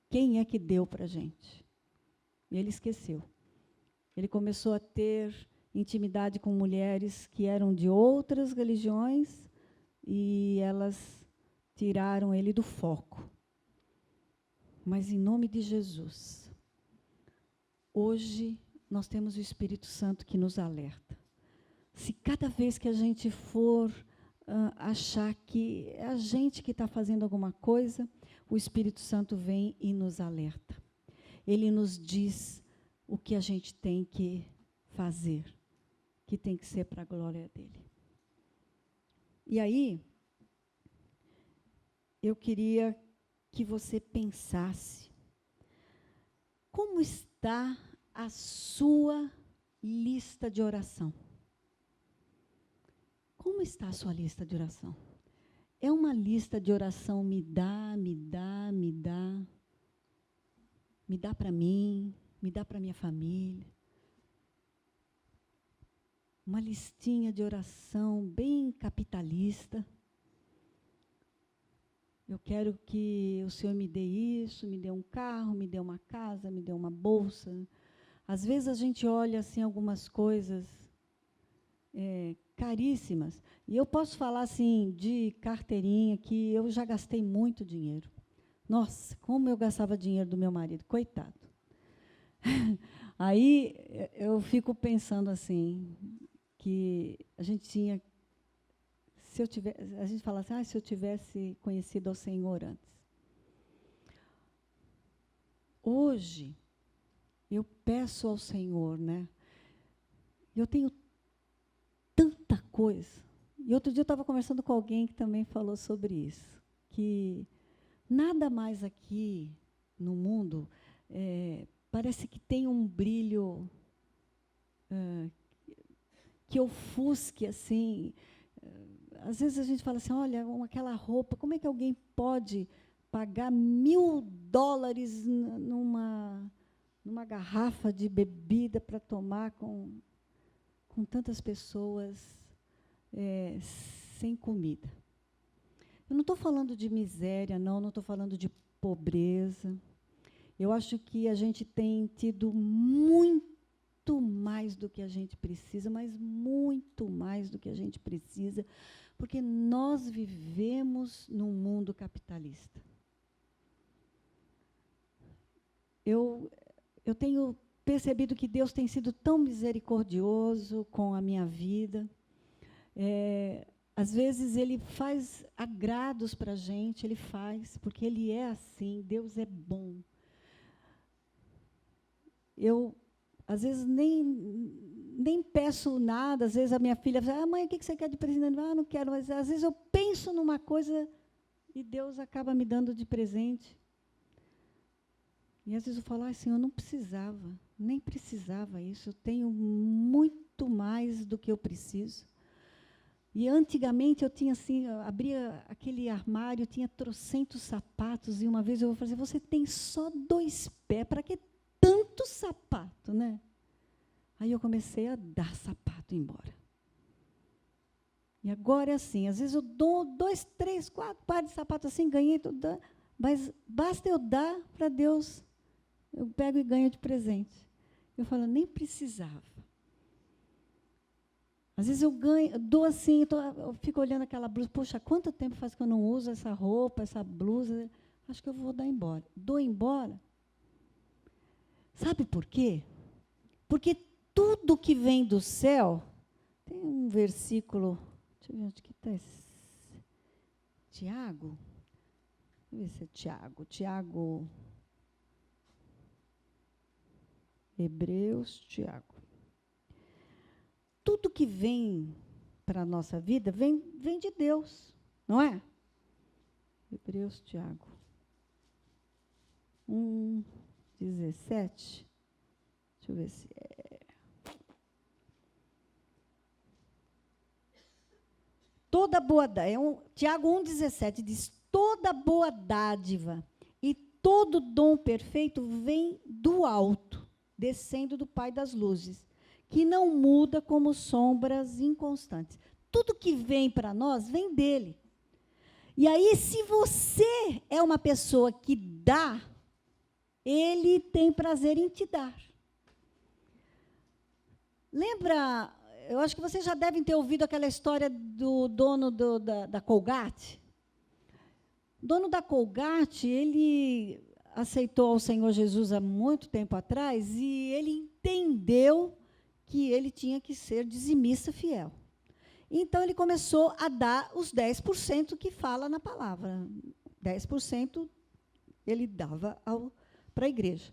quem é que deu para a gente. E ele esqueceu. Ele começou a ter intimidade com mulheres que eram de outras religiões e elas tiraram ele do foco. Mas, em nome de Jesus, hoje nós temos o Espírito Santo que nos alerta. Se cada vez que a gente for achar que é a gente que está fazendo alguma coisa, o Espírito Santo vem e nos alerta. Ele nos diz o que a gente tem que fazer, que tem que ser para a glória dele. E aí, eu queria que você pensasse, como está a sua lista de oração? Como está a sua lista de oração? É uma lista de oração, me dá para mim, me dá para minha família. Uma listinha de oração bem capitalista. Eu quero que o Senhor me dê isso, me dê um carro, me dê uma casa, me dê uma bolsa. Às vezes a gente olha assim algumas coisas caríssimas. E eu posso falar assim de carteirinha que eu já gastei muito dinheiro. Nossa, como eu gastava dinheiro do meu marido, coitado. Aí eu fico pensando assim, que a gente tinha, a gente fala assim, se eu tivesse conhecido ao Senhor antes. Hoje, eu peço ao Senhor, né? Eu tenho tanta coisa. E outro dia eu estava conversando com alguém que também falou sobre isso, que nada mais aqui no mundo parece que tem um brilho que ofusque, assim. Às vezes a gente fala assim, olha, aquela roupa, como é que alguém pode pagar $1.000 numa garrafa de bebida para tomar com tantas pessoas sem comida? Eu não estou falando de miséria, não estou falando de pobreza. Eu acho que a gente tem tido muito mais do que a gente precisa, mas muito mais do que a gente precisa, porque nós vivemos num mundo capitalista. Eu tenho percebido que Deus tem sido tão misericordioso com a minha vida. Às vezes, Ele faz agrados para a gente, Ele faz, porque Ele é assim, Deus é bom. Eu, às vezes, nem peço nada, às vezes a minha filha fala, mãe, o que você quer de presente? Não quero, mas às vezes eu penso numa coisa e Deus acaba me dando de presente. E às vezes eu falo assim, eu não precisava, nem precisava isso, eu tenho muito mais do que eu preciso. E antigamente eu tinha assim, eu abria aquele armário, tinha trocentos sapatos, e uma vez eu vou fazer, você tem só 2 pés, para que tanto sapato, né? Aí eu comecei a dar sapato embora. E agora é assim, às vezes eu dou 2, 3, 4 pares de sapato assim, ganhei tudo, mas basta eu dar para Deus, eu pego e ganho de presente. Eu falo, nem precisava. Às vezes eu ganho, dou assim, eu fico olhando aquela blusa, poxa, quanto tempo faz que eu não uso essa roupa, essa blusa? Acho que eu vou dar embora. Dou embora. Sabe por quê? Porque tudo que vem do céu, tem um versículo, deixa eu ver onde que está esse. Tiago? Deixa eu ver se é Tiago. Tiago. Hebreus, Tiago. Tudo que vem para a nossa vida vem de Deus, não é? Hebreus, Tiago. 1:17. Deixa eu ver se é. Toda boa dádiva, Tiago 1:17 diz, toda boa dádiva e todo dom perfeito vem do alto, descendo do Pai das luzes, que não muda como sombras inconstantes. Tudo que vem para nós vem dele. E aí, se você é uma pessoa que dá, ele tem prazer em te dar. Lembra, eu acho que vocês já devem ter ouvido aquela história do dono da Colgate. O dono da Colgate, ele aceitou ao Senhor Jesus há muito tempo atrás e ele entendeu que ele tinha que ser dizimista fiel. Então, ele começou a dar os 10% que fala na palavra. 10% ele dava para a igreja.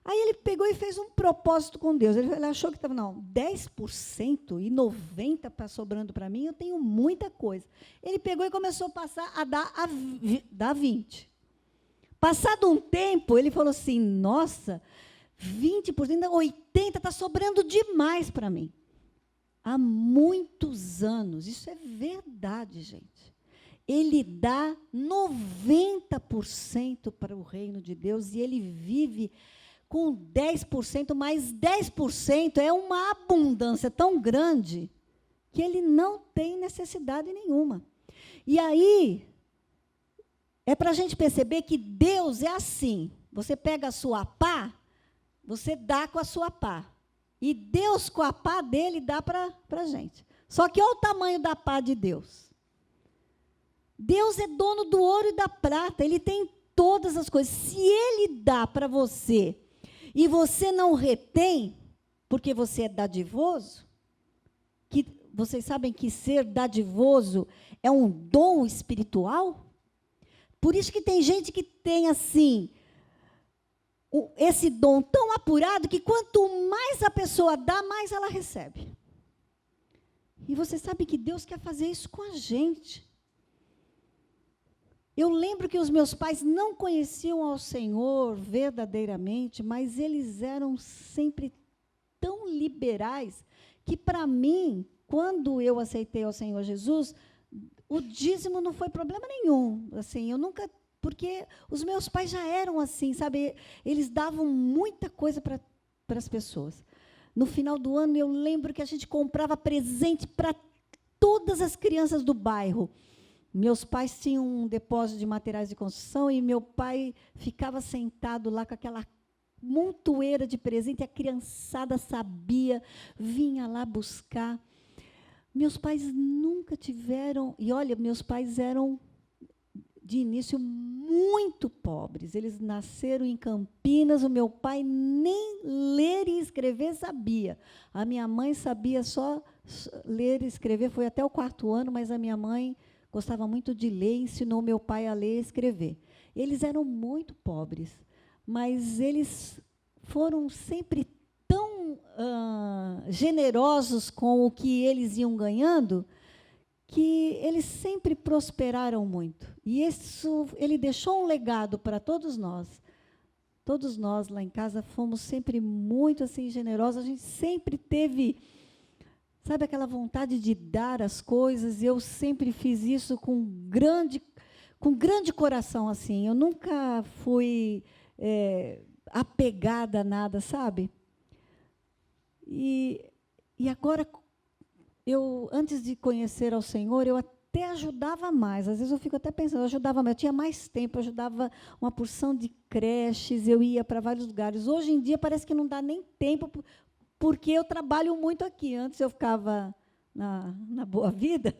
Aí ele pegou e fez um propósito com Deus. Ele achou que estava, não, 10% e 90% está sobrando para mim, eu tenho muita coisa. Ele pegou e começou a passar a dar 20%. Passado um tempo, ele falou assim, nossa, 20%, 80% está sobrando demais para mim. Há muitos anos, isso é verdade, gente. Ele dá 90% para o reino de Deus e ele vive com 10%, mas 10% é uma abundância tão grande que ele não tem necessidade nenhuma. E aí, é para a gente perceber que Deus é assim. Você pega a sua pá, você dá com a sua pá. E Deus, com a pá dele, dá para a gente. Só que olha o tamanho da pá de Deus. Deus é dono do ouro e da prata. Ele tem todas as coisas. Se ele dá para você e você não retém, porque você é dadivoso, que vocês sabem que ser dadivoso é um dom espiritual? Por isso que tem gente que tem, assim, esse dom tão apurado que quanto mais a pessoa dá, mais ela recebe. E você sabe que Deus quer fazer isso com a gente. Eu lembro que os meus pais não conheciam ao Senhor verdadeiramente, mas eles eram sempre tão liberais que, para mim, quando eu aceitei ao Senhor Jesus, o dízimo não foi problema nenhum. Assim, eu nunca... Porque os meus pais já eram assim, sabe? Eles davam muita coisa para as pessoas. No final do ano, eu lembro que a gente comprava presente para todas as crianças do bairro. Meus pais tinham um depósito de materiais de construção e meu pai ficava sentado lá com aquela montoeira de presente, a criançada sabia, vinha lá buscar. Meus pais nunca tiveram... E, olha, meus pais eram... de início, muito pobres. Eles nasceram em Campinas, o meu pai nem ler e escrever sabia. A minha mãe sabia só ler e escrever, foi até o 4º ano, mas a minha mãe gostava muito de ler, ensinou meu pai a ler e escrever. Eles eram muito pobres, mas eles foram sempre tão generosos com o que eles iam ganhando, que eles sempre prosperaram muito. E isso, ele deixou um legado para todos nós. Todos nós lá em casa fomos sempre muito assim generosos, a gente sempre teve, sabe, aquela vontade de dar as coisas, e eu sempre fiz isso com grande coração, assim. Eu nunca fui apegada a nada, sabe? E agora, antes de conhecer ao Senhor, eu até ajudava mais. Às vezes eu fico até pensando, eu ajudava mais, eu tinha mais tempo, eu ajudava uma porção de creches, eu ia para vários lugares. Hoje em dia parece que não dá nem tempo, porque eu trabalho muito aqui. Antes eu ficava na Boa Vida,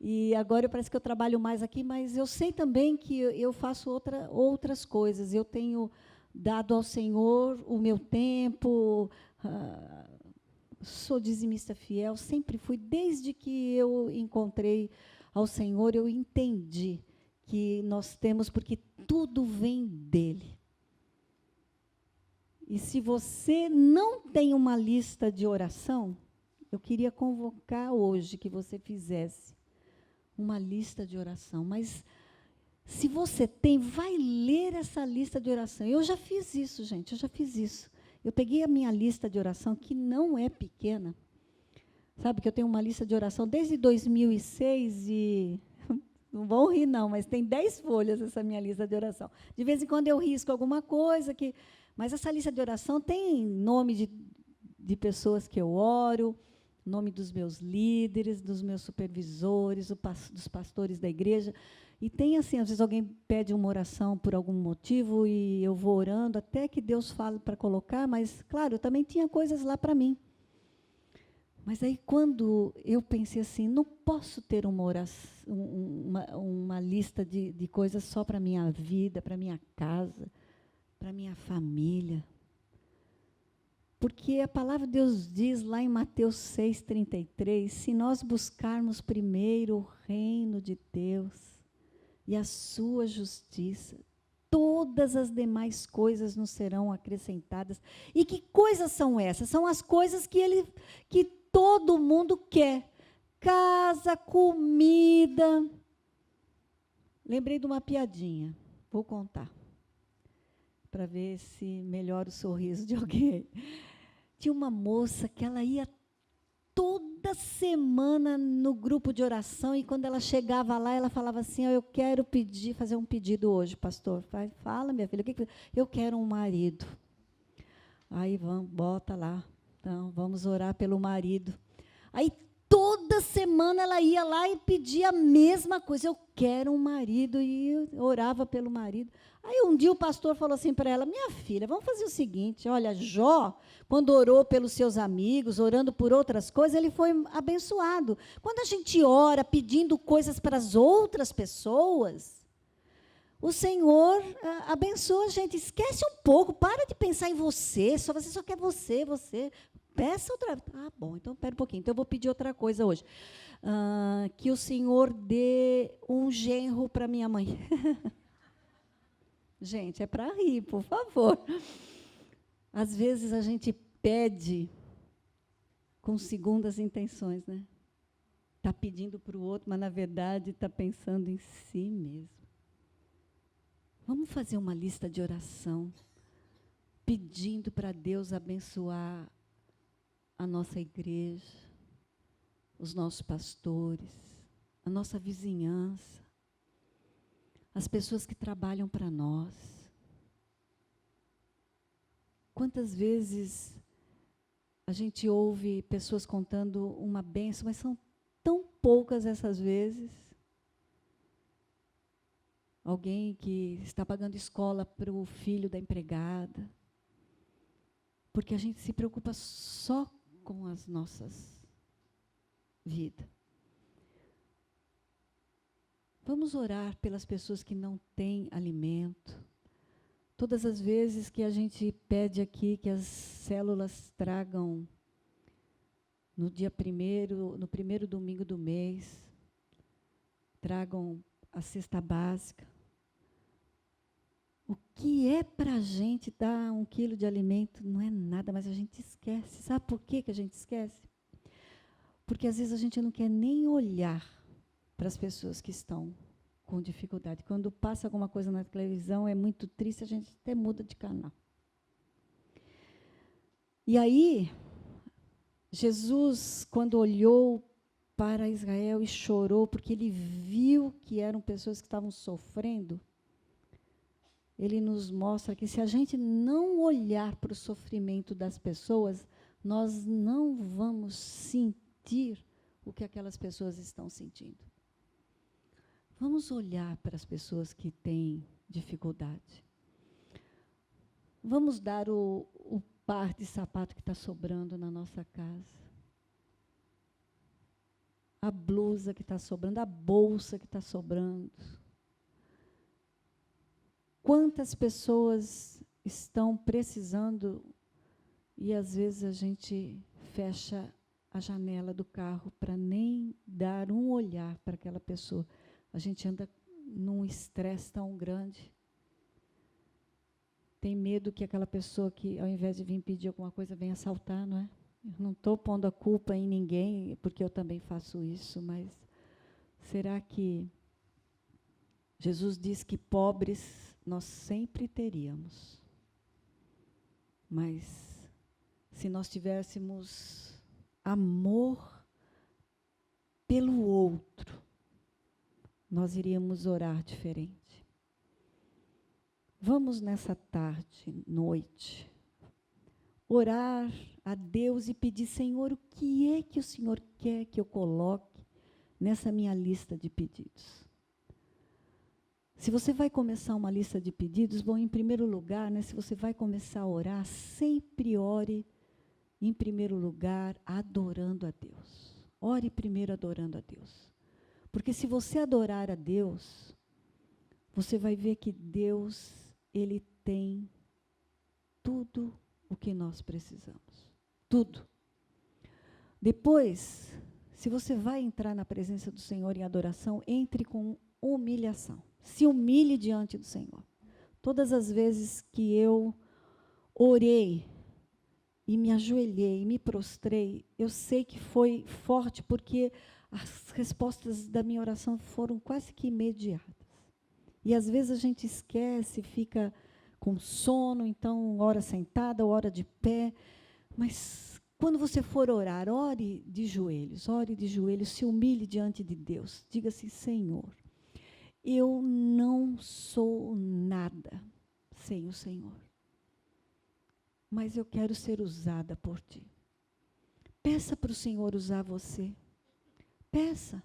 e agora parece que eu trabalho mais aqui, mas eu sei também que eu faço outras coisas. Eu tenho dado ao Senhor o meu tempo, sou dizimista fiel, sempre fui, desde que eu encontrei ao Senhor, eu entendi que nós temos, porque tudo vem dele. E se você não tem uma lista de oração, eu queria convocar hoje que você fizesse uma lista de oração. Mas, se você tem, vai ler essa lista de oração. Eu já fiz isso, gente, eu já fiz isso. Eu peguei a minha lista de oração, que não é pequena. Sabe que eu tenho uma lista de oração desde 2006 e... Não vão rir, não, mas tem 10 folhas essa minha lista de oração. De vez em quando eu risco alguma coisa, mas essa lista de oração tem nome de pessoas que eu oro, nome dos meus líderes, dos meus supervisores, dos pastores da igreja. E tem assim, às vezes alguém pede uma oração por algum motivo e eu vou orando até que Deus fale para colocar, mas, claro, eu também tinha coisas lá para mim. Mas aí, quando eu pensei assim, não posso ter uma lista de coisas só para a minha vida, para a minha casa, para a minha família. Porque a palavra de Deus diz lá em Mateus 6,33, se nós buscarmos primeiro o reino de Deus e a sua justiça, todas as demais coisas nos serão acrescentadas. E que coisas são essas? São as coisas que todo mundo quer. Casa, comida. Lembrei de uma piadinha, vou contar, para ver se melhora o sorriso de alguém. Tinha uma moça que ela ia toda semana no grupo de oração, e quando ela chegava lá, ela falava assim, eu quero fazer um pedido hoje, pastor. Fala, minha filha, eu quero um marido. Aí bota lá, então, vamos orar pelo marido. Aí toda semana ela ia lá e pedia a mesma coisa, eu quero um marido, e orava pelo marido. Aí um dia o pastor falou assim para ela, minha filha, vamos fazer o seguinte, olha, Jó, quando orou pelos seus amigos, orando por outras coisas, ele foi abençoado. Quando a gente ora pedindo coisas para as outras pessoas, o Senhor abençoa a gente. Esquece um pouco, para de pensar em você só quer você. Peça outra. Bom, então espera um pouquinho. Então eu vou pedir outra coisa hoje. Que o Senhor dê um genro para minha mãe. Gente, é para rir, por favor. Às vezes a gente pede com segundas intenções, né? Está pedindo para o outro, mas na verdade está pensando em si mesmo. Vamos fazer uma lista de oração, pedindo para Deus abençoar a nossa igreja, os nossos pastores, a nossa vizinhança, as pessoas que trabalham para nós. Quantas vezes a gente ouve pessoas contando uma bênção, mas são tão poucas essas vezes. Alguém que está pagando escola para o filho da empregada, porque a gente se preocupa só com as nossas vidas. Vamos orar pelas pessoas que não têm alimento. Todas as vezes que a gente pede aqui que as células tragam no dia primeiro, no primeiro domingo do mês, tragam a cesta básica. O que é para a gente dar 1 quilo de alimento não é nada, mas a gente esquece. Sabe por que a gente esquece? Porque às vezes a gente não quer nem olhar para as pessoas que estão com dificuldade. Quando passa alguma coisa na televisão, é muito triste, a gente até muda de canal. E aí, Jesus, quando olhou para Israel e chorou, porque ele viu que eram pessoas que estavam sofrendo, ele nos mostra que se a gente não olhar para o sofrimento das pessoas, nós não vamos sentir o que aquelas pessoas estão sentindo. Vamos olhar para as pessoas que têm dificuldade. Vamos dar o par de sapato que está sobrando na nossa casa. A blusa que está sobrando, a bolsa que está sobrando. Quantas pessoas estão precisando e, às vezes, a gente fecha a janela do carro para nem dar um olhar para aquela pessoa. A gente anda num estresse tão grande. Tem medo que aquela pessoa que, ao invés de vir pedir alguma coisa, venha assaltar, não é? Eu não estou pondo a culpa em ninguém, porque eu também faço isso, mas será que Jesus diz que pobres nós sempre teríamos? Mas se nós tivéssemos amor pelo outro, nós iríamos orar diferente. Vamos nessa tarde, noite, orar a Deus e pedir: Senhor, o que é que o Senhor quer que eu coloque nessa minha lista de pedidos? Se você vai começar uma lista de pedidos, bom, em primeiro lugar, se você vai começar a orar, sempre ore, em primeiro lugar, adorando a Deus. Ore primeiro adorando a Deus. Porque se você adorar a Deus, você vai ver que Deus, Ele tem tudo o que nós precisamos. Tudo. Depois, se você vai entrar na presença do Senhor em adoração, entre com humilhação. Se humilhe diante do Senhor. Todas as vezes que eu orei e me ajoelhei e me prostrei, eu sei que foi forte, porque as respostas da minha oração foram quase que imediatas. E às vezes a gente esquece, fica com sono, então ora sentada, ora de pé. Mas quando você for orar, ore de joelhos, se humilhe diante de Deus. Diga assim: Senhor, eu não sou nada sem o Senhor, mas eu quero ser usada por Ti. Peça para o Senhor usar você. Peça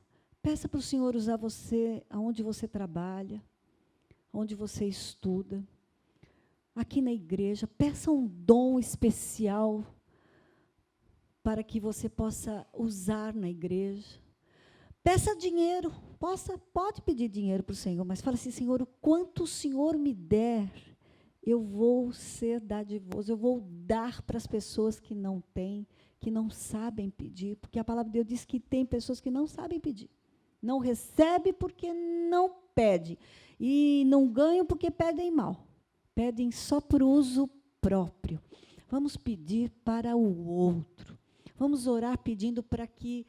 para o Senhor usar você aonde você trabalha, onde você estuda, aqui na igreja. Peça um dom especial para que você possa usar na igreja. Peça dinheiro, pode pedir dinheiro para o Senhor, mas fala assim: Senhor, o quanto o Senhor me der, eu vou ser dadivoso, eu vou dar para as pessoas que não têm, que não sabem pedir, porque a palavra de Deus diz que tem pessoas que não sabem pedir. Não recebe porque não pede, e não ganham porque pedem mal. Pedem só para o uso próprio. Vamos pedir para o outro. Vamos orar pedindo para que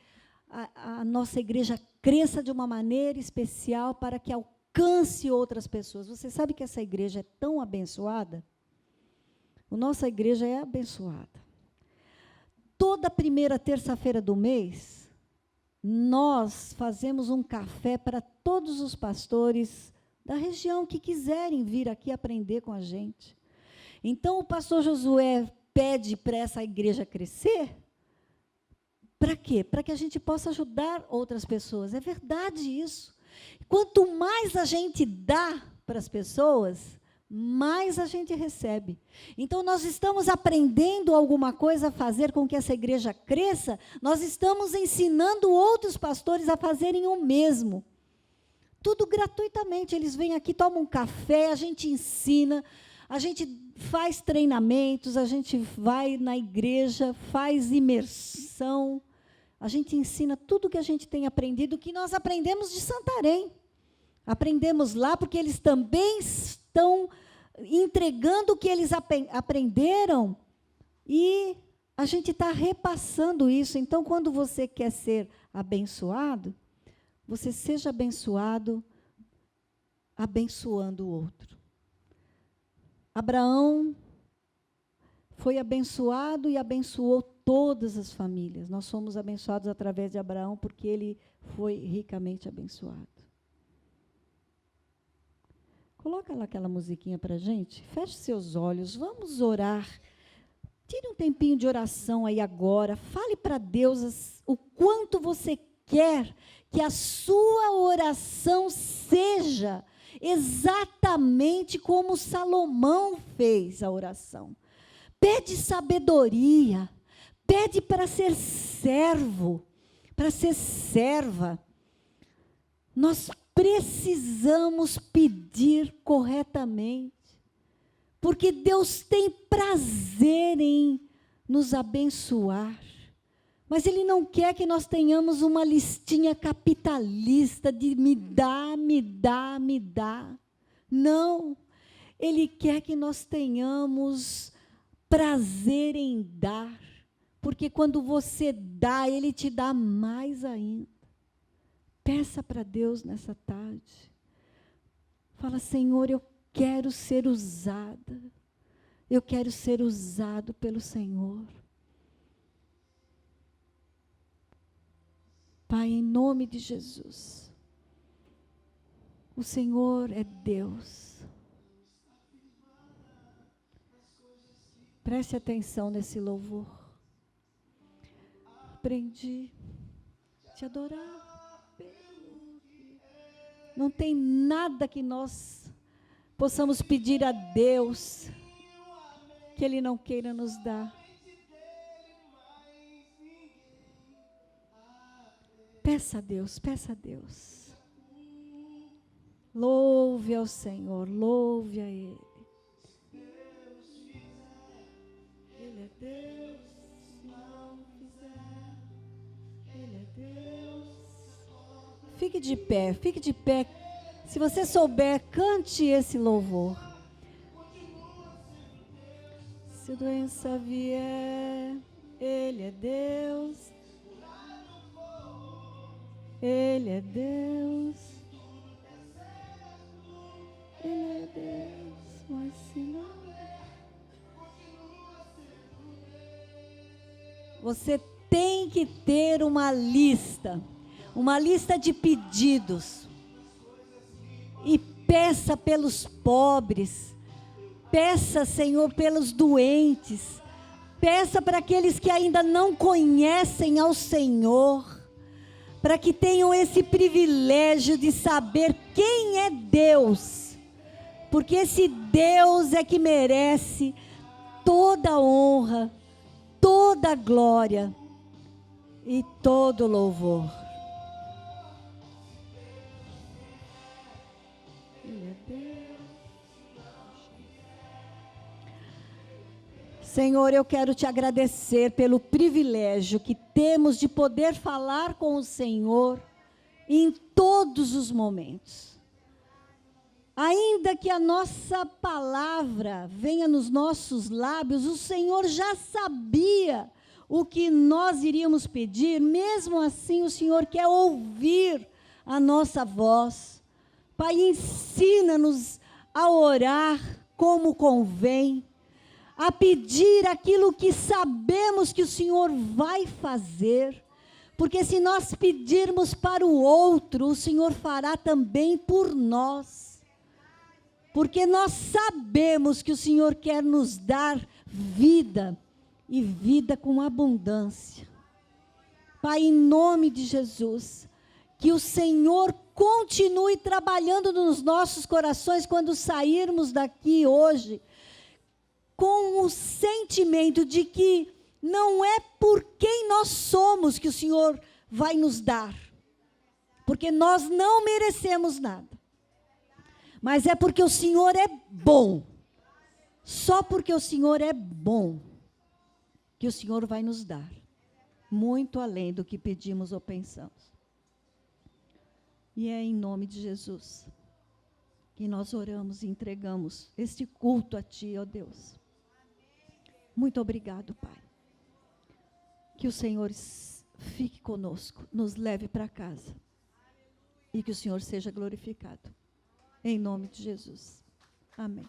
a nossa igreja cresça de uma maneira especial, para que alcance outras pessoas. Você sabe que essa igreja é tão abençoada? A nossa igreja é abençoada. Toda primeira terça-feira do mês, nós fazemos um café para todos os pastores da região que quiserem vir aqui aprender com a gente. Então, o pastor Josué pede para essa igreja crescer. Para quê? Para que a gente possa ajudar outras pessoas. É verdade isso. Quanto mais a gente dá para as pessoas, mais a gente recebe. Então, nós estamos aprendendo alguma coisa a fazer com que essa igreja cresça, nós estamos ensinando outros pastores a fazerem o mesmo. Tudo gratuitamente. Eles vêm aqui, tomam um café, a gente ensina, a gente faz treinamentos, a gente vai na igreja, faz imersão. A gente ensina tudo que a gente tem aprendido, que nós aprendemos de Santarém. Aprendemos lá porque eles também estão entregando o que eles aprenderam e a gente está repassando isso. Então, quando você quer ser abençoado, você seja abençoado abençoando o outro. Abraão foi abençoado e abençoou todas as famílias. Nós somos abençoados através de Abraão porque ele foi ricamente abençoado. Coloca lá aquela musiquinha para a gente. Feche seus olhos, vamos orar. Tire um tempinho de oração aí agora. Fale para Deus o quanto você quer que a sua oração seja exatamente como Salomão fez a oração. Pede sabedoria, pede para ser servo, para ser serva. Nós precisamos pedir corretamente, porque Deus tem prazer em nos abençoar, mas Ele não quer que nós tenhamos uma listinha capitalista de me dá, me dá, me dá. Não, Ele quer que nós tenhamos prazer em dar, porque quando você dá, Ele te dá mais ainda. Peça para Deus nessa tarde. Fala, Senhor, eu quero ser usada. Eu quero ser usado pelo Senhor. Pai, em nome de Jesus. O Senhor é Deus. Preste atenção nesse louvor. Aprendi a te adorar. Não tem nada que nós possamos pedir a Deus que Ele não queira nos dar. Peça a Deus, peça a Deus. Louve ao Senhor, louve a Ele. Ele é Deus, se não fizer, Ele é Deus. Fique de pé, fique de pé. Se você souber, cante esse louvor. Se a doença vier, Ele é Deus. Ele é Deus. Ele é Deus, mas se não... Você tem que ter uma lista de pedidos. E peça pelos pobres, peça, Senhor, pelos doentes, peça para aqueles que ainda não conhecem ao Senhor, para que tenham esse privilégio de saber quem é Deus, porque esse Deus é que merece toda a honra, toda a glória e todo o louvor. Senhor, eu quero te agradecer pelo privilégio que temos de poder falar com o Senhor em todos os momentos. Ainda que a nossa palavra venha nos nossos lábios, o Senhor já sabia o que nós iríamos pedir, mesmo assim o Senhor quer ouvir a nossa voz. Pai, ensina-nos a orar como convém, a pedir aquilo que sabemos que o Senhor vai fazer, porque se nós pedirmos para o outro, o Senhor fará também por nós, porque nós sabemos que o Senhor quer nos dar vida, e vida com abundância. Pai, em nome de Jesus, que o Senhor continue trabalhando nos nossos corações quando sairmos daqui hoje, com o sentimento de que não é por quem nós somos que o Senhor vai nos dar, porque nós não merecemos nada, mas é porque o Senhor é bom, só porque o Senhor é bom, que o Senhor vai nos dar, muito além do que pedimos ou pensamos. E é em nome de Jesus que nós oramos e entregamos este culto a Ti, ó Deus. Muito obrigado, Pai. Que o Senhor fique conosco, nos leve para casa. E que o Senhor seja glorificado. Em nome de Jesus. Amém.